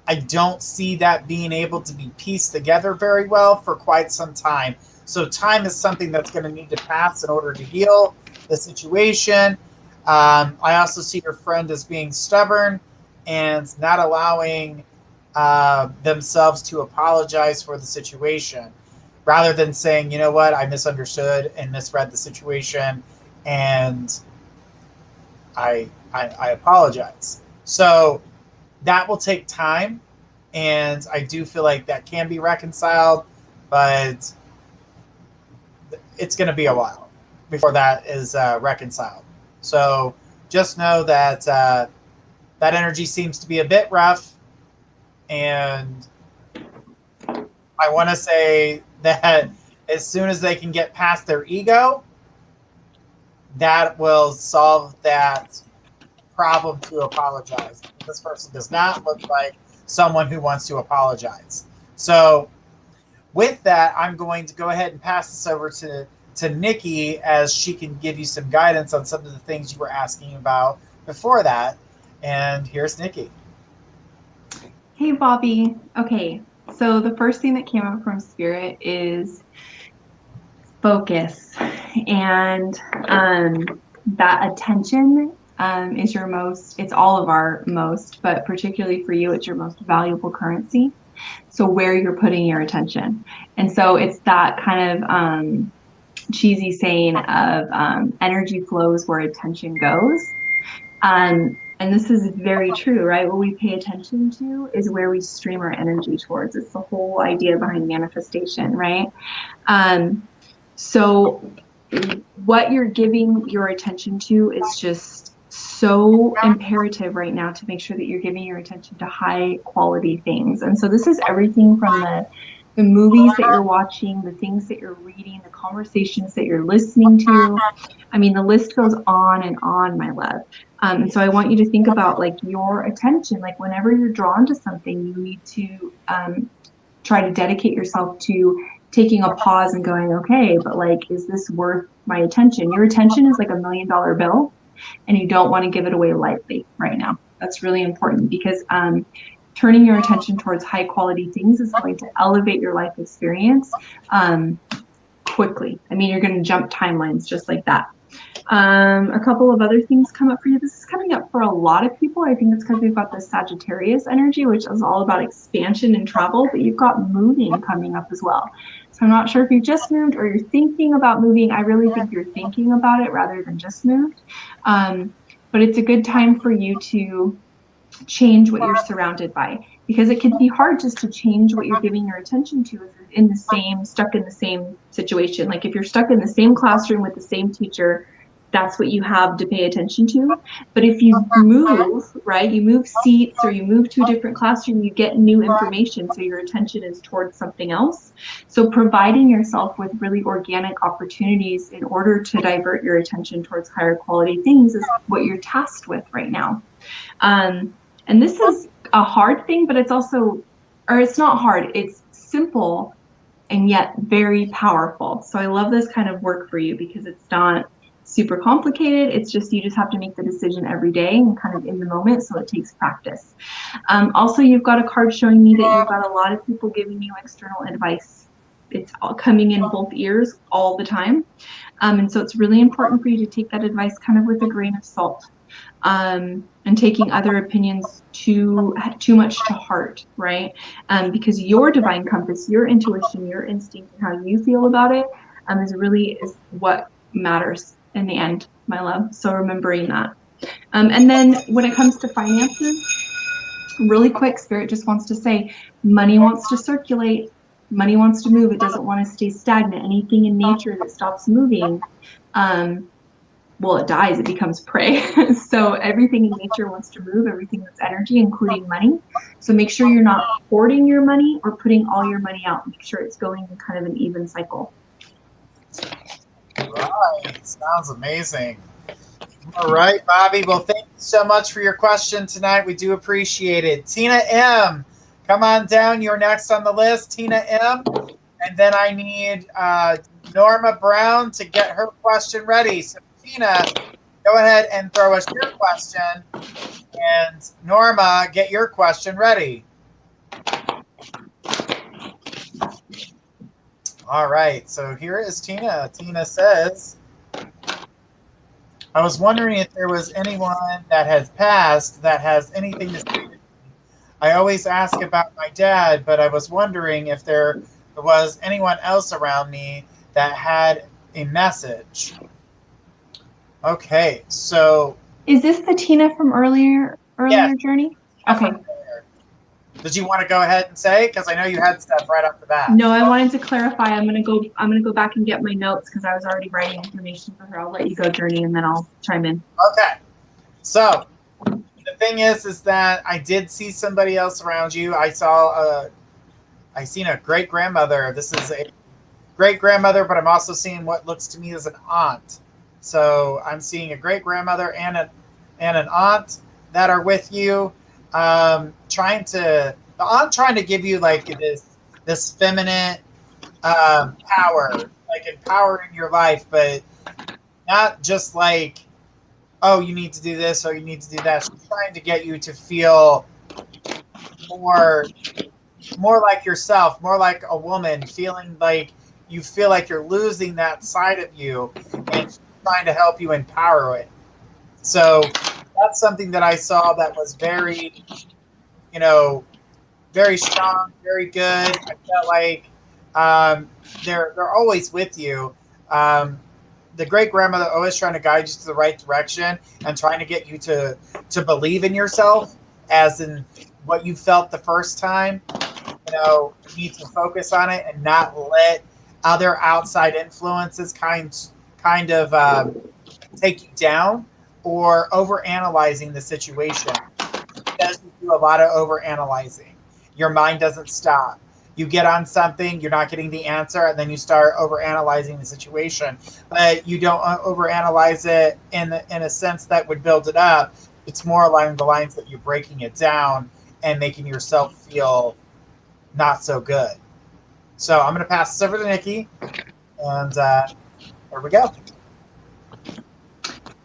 I don't see that being able to be pieced together very well for quite some time. So time is something that's going to need to pass in order to heal the situation. I also see your friend as being stubborn and not allowing themselves to apologize for the situation, rather than saying, you know what, I misunderstood and misread the situation, and I apologize. So that will take time, and I do feel like that can be reconciled, but it's going to be a while before that is reconciled. So just know that that energy seems to be a bit rough, and I want to say that as soon as they can get past their ego, that will solve that problem to apologize. This person does not look like someone who wants to apologize. So with that, I'm going to go ahead and pass this over to Nikki, as she can give you some guidance on some of the things you were asking about before that. And here's Nikki. Hey, Bobby. Okay, so the first thing that came up from Spirit is focus. And that attention is your most, it's all of our most, but particularly for you, it's your most valuable currency. So where you're putting your attention. And so it's that kind of cheesy saying of energy flows where attention goes. And this is very true, right? What we pay attention to is where we stream our energy towards. It's the whole idea behind manifestation, right? So what you're giving your attention to is just so imperative right now to make sure that you're giving your attention to high quality things. And so this is everything from the movies that you're watching, the things that you're reading, the conversations that you're listening to. I mean, the list goes on and on, my love. And so I want you to think about like your attention, like whenever you're drawn to something, you need to try to dedicate yourself to taking a pause and going, okay, but like, is this worth my attention? Your attention is like $1 million bill, and you don't want to give it away lightly right now. That's really important because turning your attention towards high quality things is going to elevate your life experience quickly. I mean, you're going to jump timelines just like that. A couple of other things come up for you. This is coming up for a lot of people. I think it's because we've got the Sagittarius energy, which is all about expansion and travel, but you've got moving coming up as well. So I'm not sure if you just moved or you're thinking about moving. I really think you're thinking about it rather than just moved. But it's a good time for you to change what you're surrounded by, because it can be hard just to change what you're giving your attention to in the same, stuck in the same situation. Like if you're stuck in the same classroom with the same teacher, that's what you have to pay attention to. But if you move, right, you move seats or you move to a different classroom, you get new information. So your attention is towards something else. So providing yourself with really organic opportunities in order to divert your attention towards higher quality things is what you're tasked with right now. And this is a hard thing, but it's also, or it's not hard, it's simple and yet very powerful. So I love this kind of work for you because it's not super complicated. It's just, you just have to make the decision every day and kind of in the moment. So it takes practice. Also, you've got a card showing me that you've got a lot of people giving you external advice. It's all coming in both ears all the time. And so it's really important for you to take that advice kind of with a grain of salt. And taking other opinions too much to heart, right? Because your divine compass, your intuition, your instinct, and how you feel about it is what matters in the end, my love. So remembering that. And then when it comes to finances, really quick, Spirit just wants to say, money wants to circulate, money wants to move. It doesn't want to stay stagnant. Anything in nature that stops moving, well, it dies, it becomes prey. So everything in nature wants to move, everything that's energy, including money. So make sure you're not hoarding your money or putting all your money out. Make sure it's going in kind of an even cycle. Right, sounds amazing. All right, Bobby. Well, thank you so much for your question tonight. We do appreciate it. Tina M, come on down. You're next on the list, Tina M. And then I need Norma Brown to get her question ready. So Tina, go ahead and throw us your question. And Norma, get your question ready. All right, so here is Tina. Tina says, I was wondering if there was anyone that has passed that has anything to say to me. I always ask about my dad, but I was wondering if there was anyone else around me that had a message. Okay, so... Is this the Tina from earlier yes, journey? Okay. Did you want to go ahead and say? Because I know you had stuff right off the bat. No, I wanted to clarify. I'm gonna go back and get my notes because I was already writing information for her. I'll let you go, Journey, and then I'll chime in. Okay. So the thing is that I did see somebody else around you. I seen a great grandmother. This is a great grandmother, but I'm also seeing what looks to me as an aunt. So I'm seeing a great grandmother and an aunt that are with you. Trying to give you like this feminine power, like empowering your life, but not just like, oh, you need to do this or you need to do that. She's trying to get you to feel more like yourself, more like a woman, feeling like you feel like you're losing that side of you, and she's trying to help you empower it. So that's something that I saw that was very, very strong, very good. I felt like they're always with you. The great grandmother always trying to guide you to the right direction and trying to get you to believe in yourself, as in what you felt the first time. You need to focus on it and not let other outside influences kind of take you down, or overanalyzing the situation. Because you do a lot of overanalyzing. Your mind doesn't stop. You get on something, you're not getting the answer, and then you start overanalyzing the situation. But you don't overanalyze it in a sense that would build it up. It's more along the lines that you're breaking it down and making yourself feel not so good. So I'm going to pass this over to Nikki, and there we go.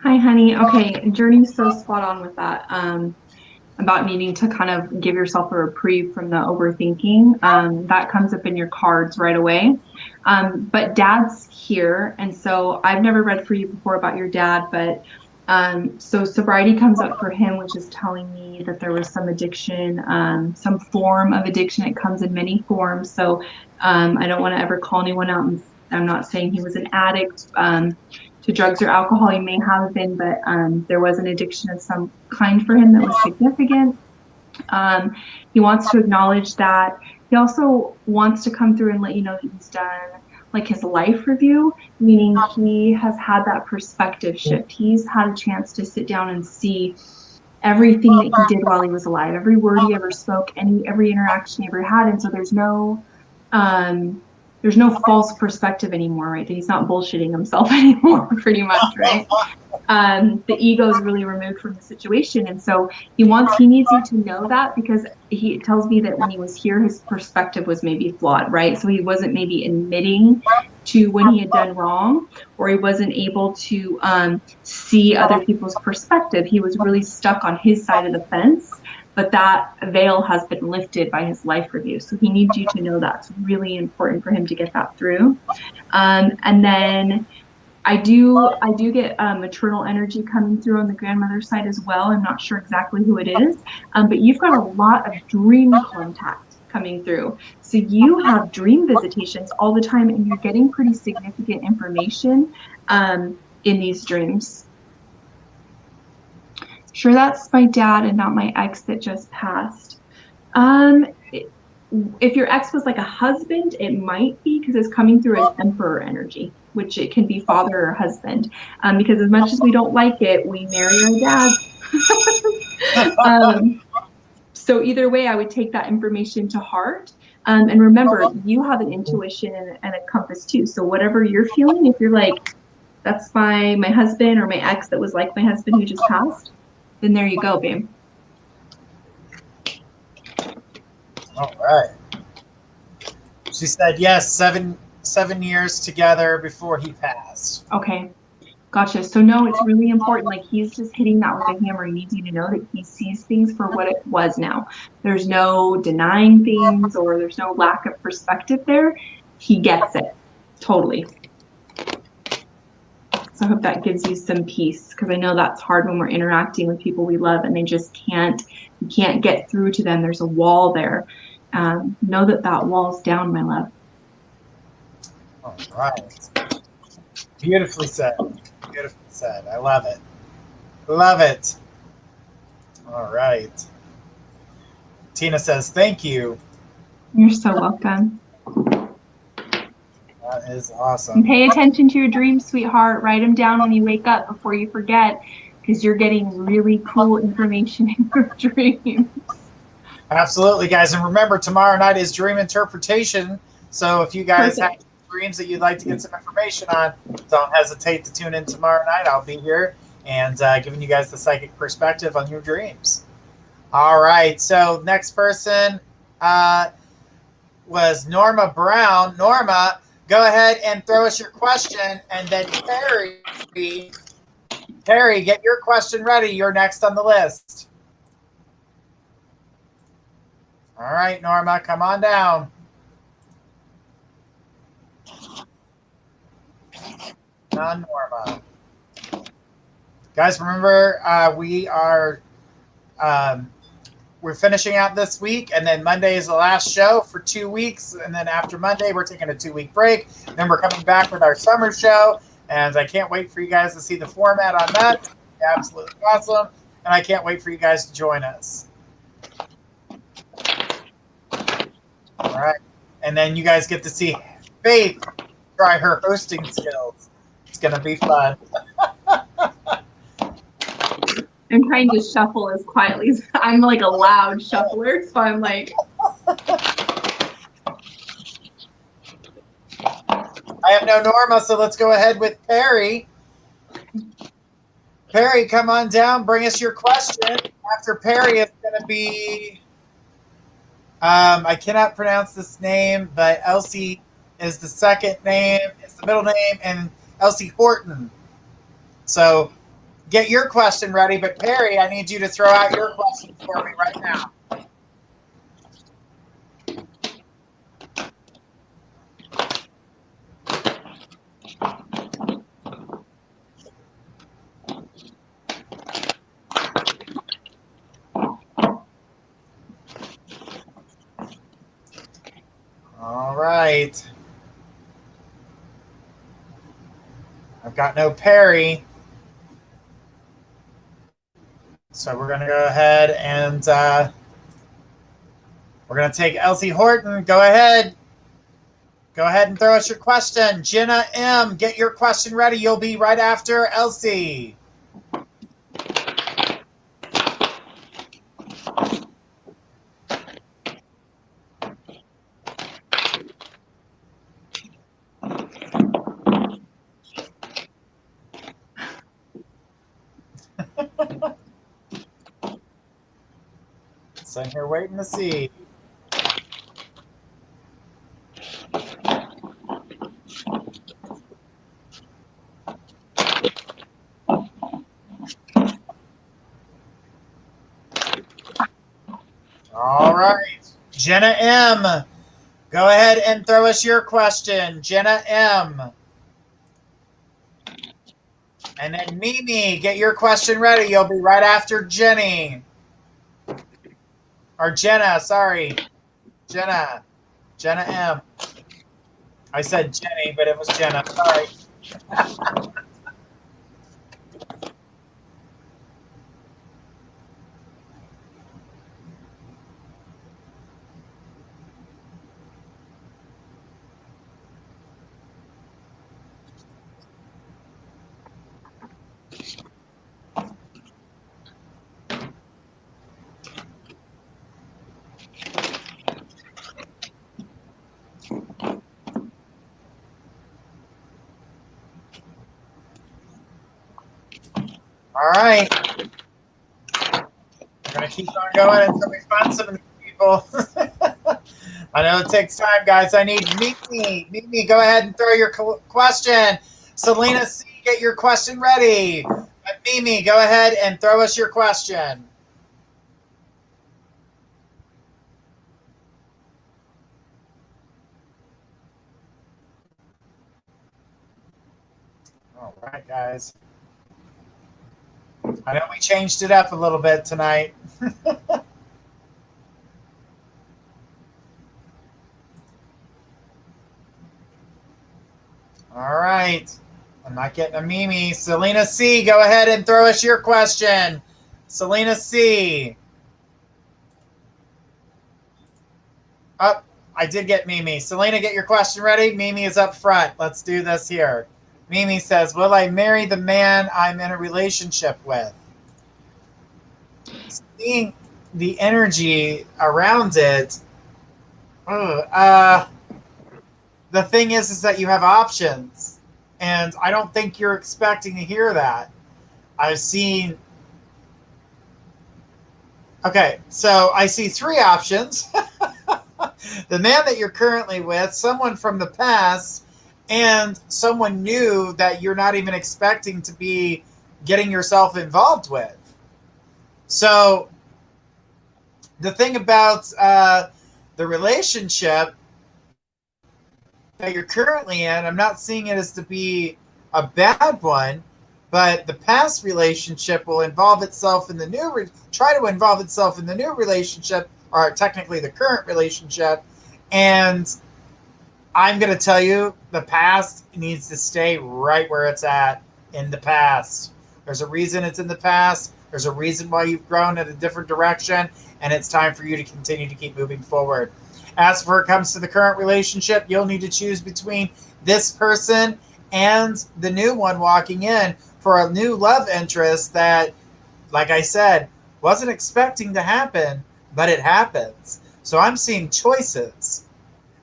Hi, honey. Okay, Journey's so spot on with that. About needing to kind of give yourself a reprieve from the overthinking. That comes up in your cards right away. But Dad's here, and so I've never read for you before about your dad, but so sobriety comes up for him, which is telling me that there was some addiction, some form of addiction. It comes in many forms. So I don't want to ever call anyone out. And I'm not saying he was an addict to drugs or alcohol. He may have been, but there was an addiction of some kind for him that was significant. He wants to acknowledge that. He also wants to come through and let you know that he's done like his life review, meaning he has had that perspective shift. He's had a chance to sit down and see everything that he did while he was alive, every word he ever spoke, every interaction he ever had. And so there's no false perspective anymore, right? That he's not bullshitting himself anymore, pretty much, right? The ego is really removed from the situation. And so he needs you to know that, because he tells me that when he was here, his perspective was maybe flawed, right? So he wasn't maybe admitting to when he had done wrong, or he wasn't able to see other people's perspective. He was really stuck on his side of the fence. But that veil has been lifted by his life review. So he needs you to know that. It's really important for him to get that through. And then I do get maternal energy coming through on the grandmother side as well. I'm not sure exactly who it is, but you've got a lot of dream contact coming through. So you have dream visitations all the time, and you're getting pretty significant information in these dreams. Sure, that's my dad and not my ex that just passed. If your ex was like a husband, it might be, because it's coming through as emperor energy, which it can be father or husband. Because as much as we don't like it, we marry our dad. So either way, I would take that information to heart. And remember, you have an intuition and a compass too. So whatever you're feeling, if you're like, that's my husband, or my ex that was like my husband who just passed, then there you go, babe. All right. She said yes, 7 years together before he passed. Okay, gotcha. So no, it's really important. Like, he's just hitting that with a hammer. He needs you to know that he sees things for what it was now. There's no denying things, or there's no lack of perspective there. He gets it, totally. So I hope that gives you some peace, because I know that's hard when we're interacting with people we love and they just you can't get through to them. There's a wall there. Know that wall's down, my love. All right. Beautifully said. Beautifully said. I love it. Love it. All right. Tina says, thank you. You're so welcome. That is awesome. And pay attention to your dreams, sweetheart. Write them down when you wake up before you forget, because you're getting really cool information in your dreams. Absolutely, guys. And remember, tomorrow night is dream interpretation. So if you guys have dreams that you'd like to get some information on, don't hesitate to tune in tomorrow night. I'll be here and giving you guys the psychic perspective on your dreams. All right. So next person was Norma Brown. Norma, go ahead and throw us your question, and then Carrie Perry, get your question ready. You're next on the list. All right, Norma, come on down. Norma. Guys, remember we're finishing out this week, and then Monday is the last show for 2 weeks, and then after Monday we're taking a 2-week break. Then we're coming back with our summer show, and I can't wait for you guys to see the format on that. It's absolutely awesome, and I can't wait for you guys to join us. All right, and then you guys get to see Faith try her hosting skills. It's gonna be fun. I'm trying to shuffle as quietly as I'm like a loud shuffler, so I'm like. I have no Norma, so let's go ahead with Perry. Perry, come on down. Bring us your question. After Perry, it's going to be, I cannot pronounce this name, but Elsie is the second name. It's the middle name, and Elsie Horton. So get your question ready, but Perry, I need you to throw out your question for me right now. All right. I've got no Perry. So we're going to go ahead and we're going to take Elsie Horton. Go ahead. Go ahead and throw us your question. Jenna M., get your question ready. You'll be right after Elsie. So I'm here waiting to see. All right. Jenna M., go ahead and throw us your question. Jenna M. And then Mimi, get your question ready. You'll be right after Jenny. Or Jenna, sorry. Jenna. Jenna M. I said Jenny, but it was Jenna. Sorry. All right. We're going to keep on going until we find some of these people. I know it takes time, guys. I need Mimi. Mimi, go ahead and throw your question. Selena C., get your question ready. Mimi, go ahead and throw us your question. All right, guys. I know we changed it up a little bit tonight. All right. I'm not getting a Mimi. Selena C., go ahead and throw us your question. Selena C. Oh, I did get Mimi. Selena, get your question ready. Mimi is up front. Let's do this here. Mimi says, will I marry the man I'm in a relationship with? Seeing the energy around it, the thing is that you have options. And I don't think you're expecting to hear that. I've seen... Okay, so I see 3 options. The man that you're currently with, someone from the past, and someone new that you're not even expecting to be getting yourself involved with. So the thing about the relationship that you're currently in, I'm not seeing it as to be a bad one, but the past relationship will involve itself in the new, try to involve itself in the new relationship, or technically the current relationship. And I'm going to tell you, the past needs to stay right where it's at in the past. There's a reason it's in the past. There's a reason why you've grown in a different direction, and it's time for you to continue to keep moving forward. As for it comes to the current relationship, you'll need to choose between this person and the new one walking in for a new love interest that, like I said, wasn't expecting to happen, but it happens. So I'm seeing choices.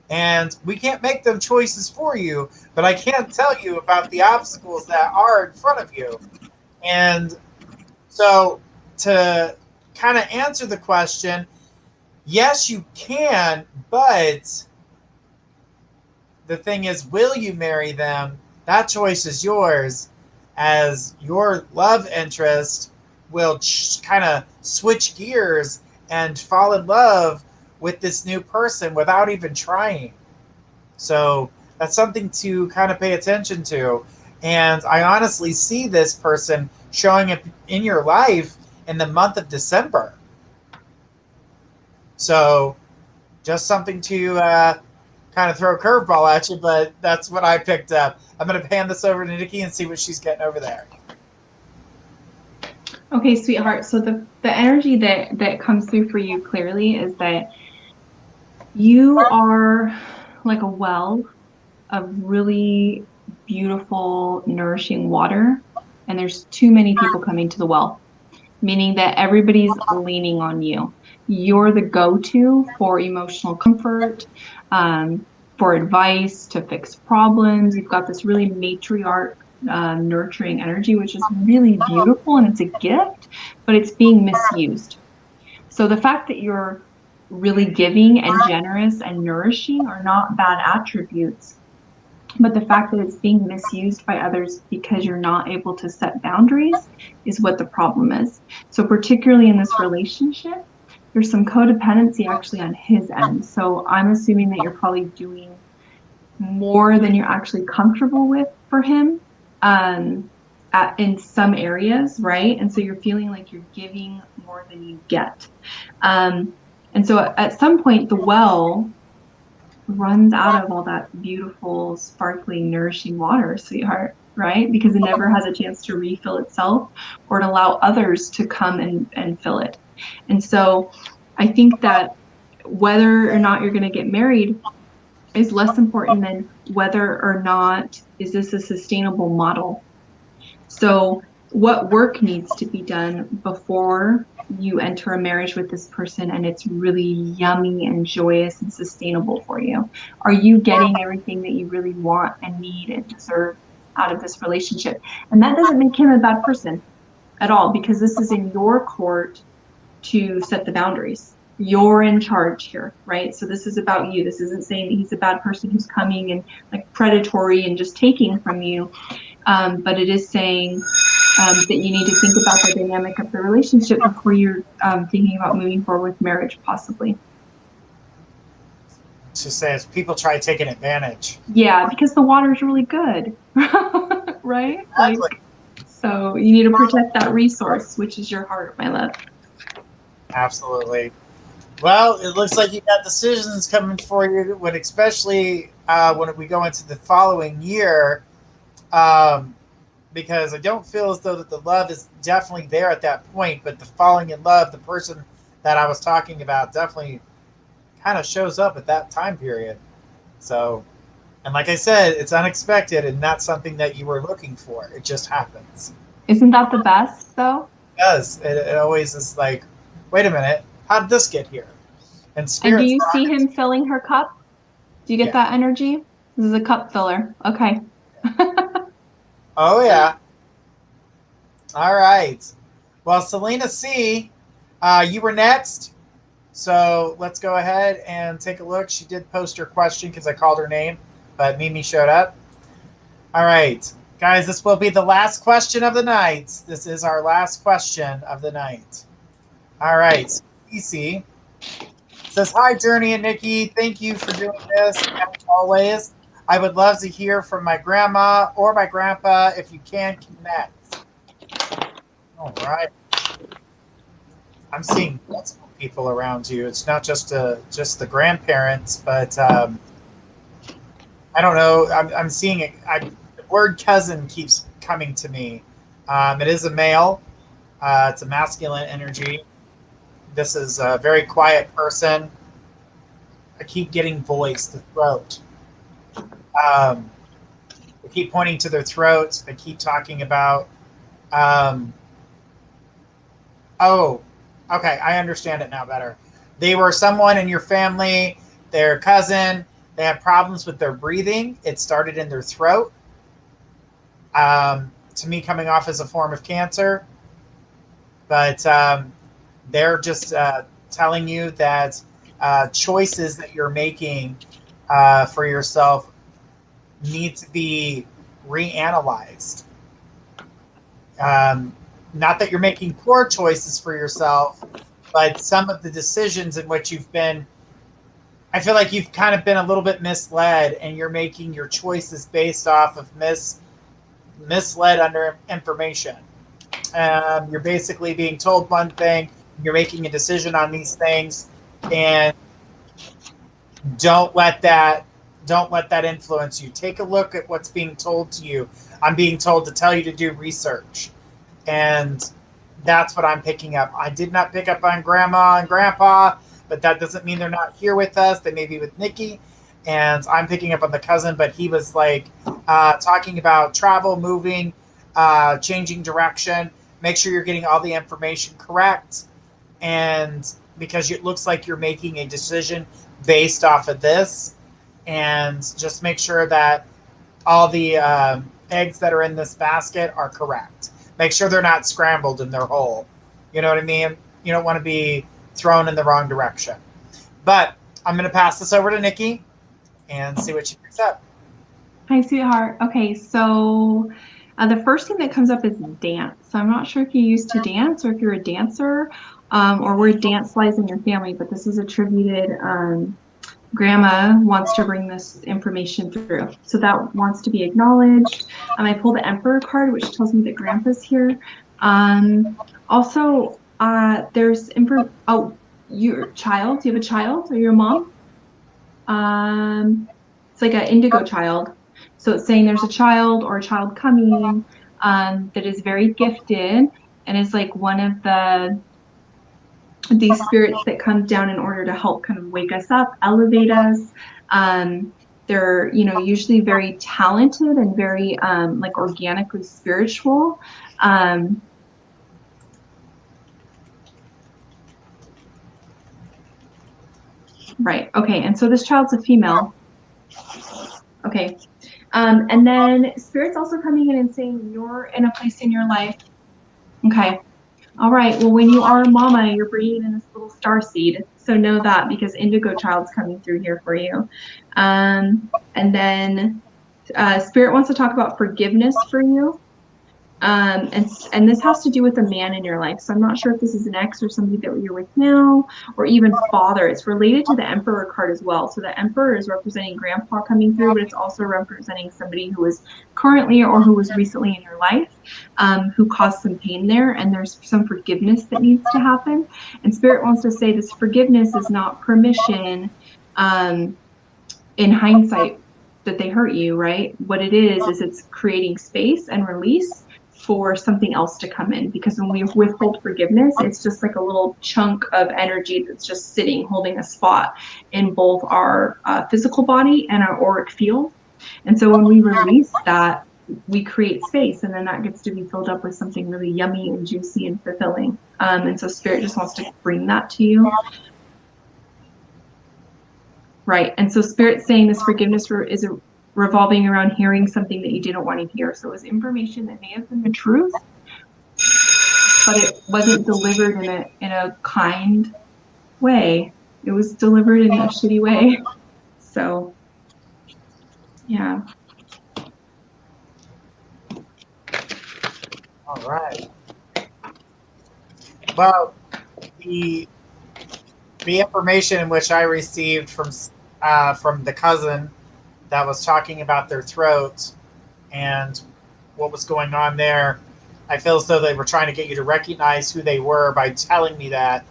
And we can't make them choices for you, but I can tell you about the obstacles that are in front of you. And so to kind of answer the question, yes, you can, but the thing is, will you marry them? That choice is yours, as your love interest will kind of switch gears and fall in love with this new person without even trying. So that's something to kind of pay attention to. And I honestly see this person showing up in your life in the month of December. So just something to kind of throw a curveball at you, but that's what I picked up. I'm going to hand this over to Nikki and see what she's getting over there. Okay, sweetheart. So the energy that comes through for you clearly is that you are like a well of really beautiful, nourishing water, and there's too many people coming to the well, meaning that everybody's leaning on you. You're the go-to for emotional comfort, for advice, to fix problems. You've got this really matriarch, nurturing energy, which is really beautiful, and it's a gift, but it's being misused. So the fact that you're really giving and generous and nourishing are not bad attributes, but the fact that it's being misused by others because you're not able to set boundaries is what the problem is. So particularly in this relationship, there's some codependency actually on his end. So I'm assuming that you're probably doing more than you're actually comfortable with for him in some areas, right? And so you're feeling like you're giving more than you get. And so at some point, the well runs out of all that beautiful, sparkling, nourishing water, sweetheart, right? Because it never has a chance to refill itself or to allow others to come and fill it. And so I think that whether or not you're going to get married is less important than whether or not is this a sustainable model. So what work needs to be done before you enter a marriage with this person and it's really yummy and joyous and sustainable for you? Are you getting everything that you really want and need and deserve out of this relationship? And that doesn't make him a bad person at all, because this is in your court to set the boundaries. You're in charge here, right? So this is about you. This isn't saying that he's a bad person who's coming and like predatory and just taking from you. But it is saying that you need to think about the dynamic of the relationship before you're thinking about moving forward with marriage, possibly. She says people try taking advantage. Yeah, because the water is really good, right? Exactly. Like, so you need to protect that resource, which is your heart, my love. Absolutely. Well, it looks like you got decisions coming for you, when especially when we go into the following year, because I don't feel as though that the love is definitely there at that point, but the falling in love, the person that I was talking about, definitely kind of shows up at that time period. So, and like I said, it's unexpected and not something that you were looking for. It just happens. Isn't that the best, though? It does. It always is like, wait a minute, how did this get here? And do you see him filling her cup? Do you get that energy? This is a cup filler. Okay. Oh, yeah. All right. Well, Selena C., you were next. So let's go ahead and take a look. She did post her question because I called her name, but Mimi showed up. All right. Guys, this will be the last question of the night. This is our last question of the night. All right. So PC says, hi, Journey and Nikki. Thank you for doing this. As always, I would love to hear from my grandma or my grandpa if you can connect. All right. I'm seeing multiple people around you. It's not just the grandparents, but I don't know. I'm seeing it. The word cousin keeps coming to me. It is a male. It's a masculine energy. This is a very quiet person. I keep getting voice, the throat. They keep pointing to their throats. They keep talking about, oh, okay, I understand it now better. They were someone in your family, their cousin. They have problems with their breathing. It started in their throat. To me, coming off as a form of cancer. But they're just telling you that choices that you're making for yourself need to be reanalyzed. Not that you're making poor choices for yourself, but some of the decisions in which you've been, I feel like you've kind of been a little bit misled, and you're making your choices based off of misled under information. You're basically being told one thing, you're making a decision on these things, and don't let that influence you. Take a look at what's being told to you. I'm being told to tell you to do research, and that's what I'm picking up. I did not pick up on grandma and grandpa, but that doesn't mean they're not here with us. They may be with Nikki, and I'm picking up on the cousin, but he was like talking about travel, moving, changing direction. Make sure you're getting all the information correct, and because it looks like you're making a decision based off of this, and just make sure that all the eggs that are in this basket are correct. Make sure they're not scrambled in their hole. You know what I mean? You don't want to be thrown in the wrong direction. But I'm going to pass this over to Nikki and see what she picks up. Hi, sweetheart. Okay, so the first thing that comes up is dance. So I'm not sure if you used to dance or if you're a dancer or where dance lies in your family, but this is attributed. Grandma wants to bring this information through. So that wants to be acknowledged. I pull the Emperor card, which tells me that Grandpa's here. Also, there's your child. Do you have a child? Or your mom? It's like an indigo child. So it's saying there's a child or a child coming that is very gifted and is like one of these spirits that come down in order to help kind of wake us up, elevate us. They're, usually very talented and very like organically spiritual. Right. Okay. And so this child's a female. Okay. And then Spirit's also coming in and saying you're in a place in your life. Okay. All right. Well, when you are a mama, you're bringing in this little star seed. So know that, because Indigo Child's coming through here for you. And then Spirit wants to talk about forgiveness for you. And this has to do with a man in your life. So I'm not sure if this is an ex or somebody that you're with now, or even father. It's related to the Emperor card as well. So the Emperor is representing Grandpa coming through, but it's also representing somebody who is currently or who was recently in your life, who caused some pain there, and there's some forgiveness that needs to happen. And Spirit wants to say this forgiveness is not permission in hindsight that they hurt you, right? What it is it's creating space and release for something else to come in, because when we withhold forgiveness, it's just like a little chunk of energy that's just sitting, holding a spot in both our physical body and our auric field. And so when we release that, we create space, and then that gets to be filled up with something really yummy and juicy and fulfilling. And so Spirit just wants to bring that to you. Right. And so Spirit's saying this forgiveness is revolving around hearing something that you didn't want to hear. So it was information that may have been the truth, but it wasn't delivered in a kind way. It was delivered in a shitty way. So, yeah. All right. Well, the information in which I received from the cousin that was talking about their throat and what was going on there, I feel as though they were trying to get you to recognize who they were by telling me that.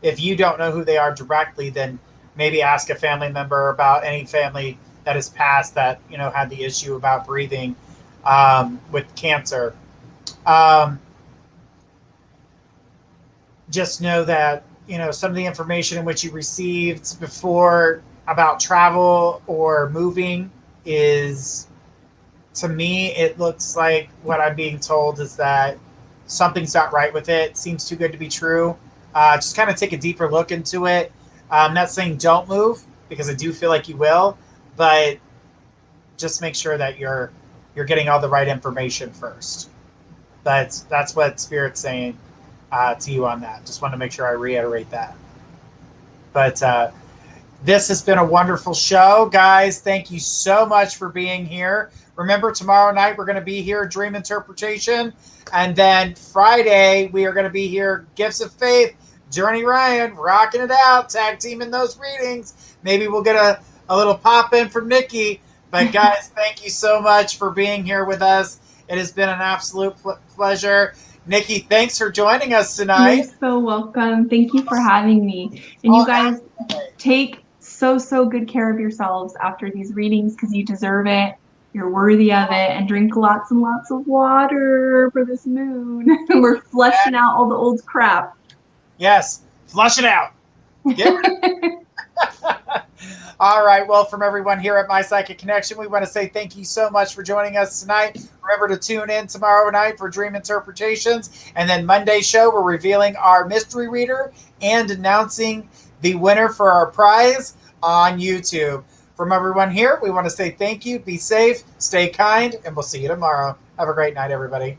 If you don't know who they are directly, then maybe ask a family member about any family that has passed that had the issue about breathing with cancer. Just know that some of the information in which you received before about travel or moving is, to me, it looks like what I'm being told is that something's not right with it. Seems too good to be true. Just kind of take a deeper look into it. I'm not saying don't move, because I do feel like you will, but just make sure that you're getting all the right information first. That's what Spirit's saying to you on that. Just want to make sure I reiterate that. But this has been a wonderful show, guys. Thank you so much for being here. Remember, tomorrow night we're going to be here, Dream Interpretation. And then Friday, we are going to be here, Gifts of Faith, Journey Ryan, rocking it out, tag teaming those readings. Maybe we'll get a little pop in from Nikki. But guys, thank you so much for being here with us. It has been an absolute pleasure. Nikki, thanks for joining us tonight. You're so welcome. Thank you for having me. And you guys take so good care of yourselves after these readings, because you deserve it. You're worthy of it. And drink lots and lots of water for this moon. We're flushing out all the old crap. Yes, flush it out. All right. Well, from everyone here at My Psychic Connection, we want to say thank you so much for joining us tonight. Remember to tune in tomorrow night for Dream Interpretations. And then Monday's show, we're revealing our mystery reader and announcing the winner for our prize on YouTube. From everyone here, we want to say thank you. Be safe, stay kind, and we'll see you tomorrow. Have a great night, everybody.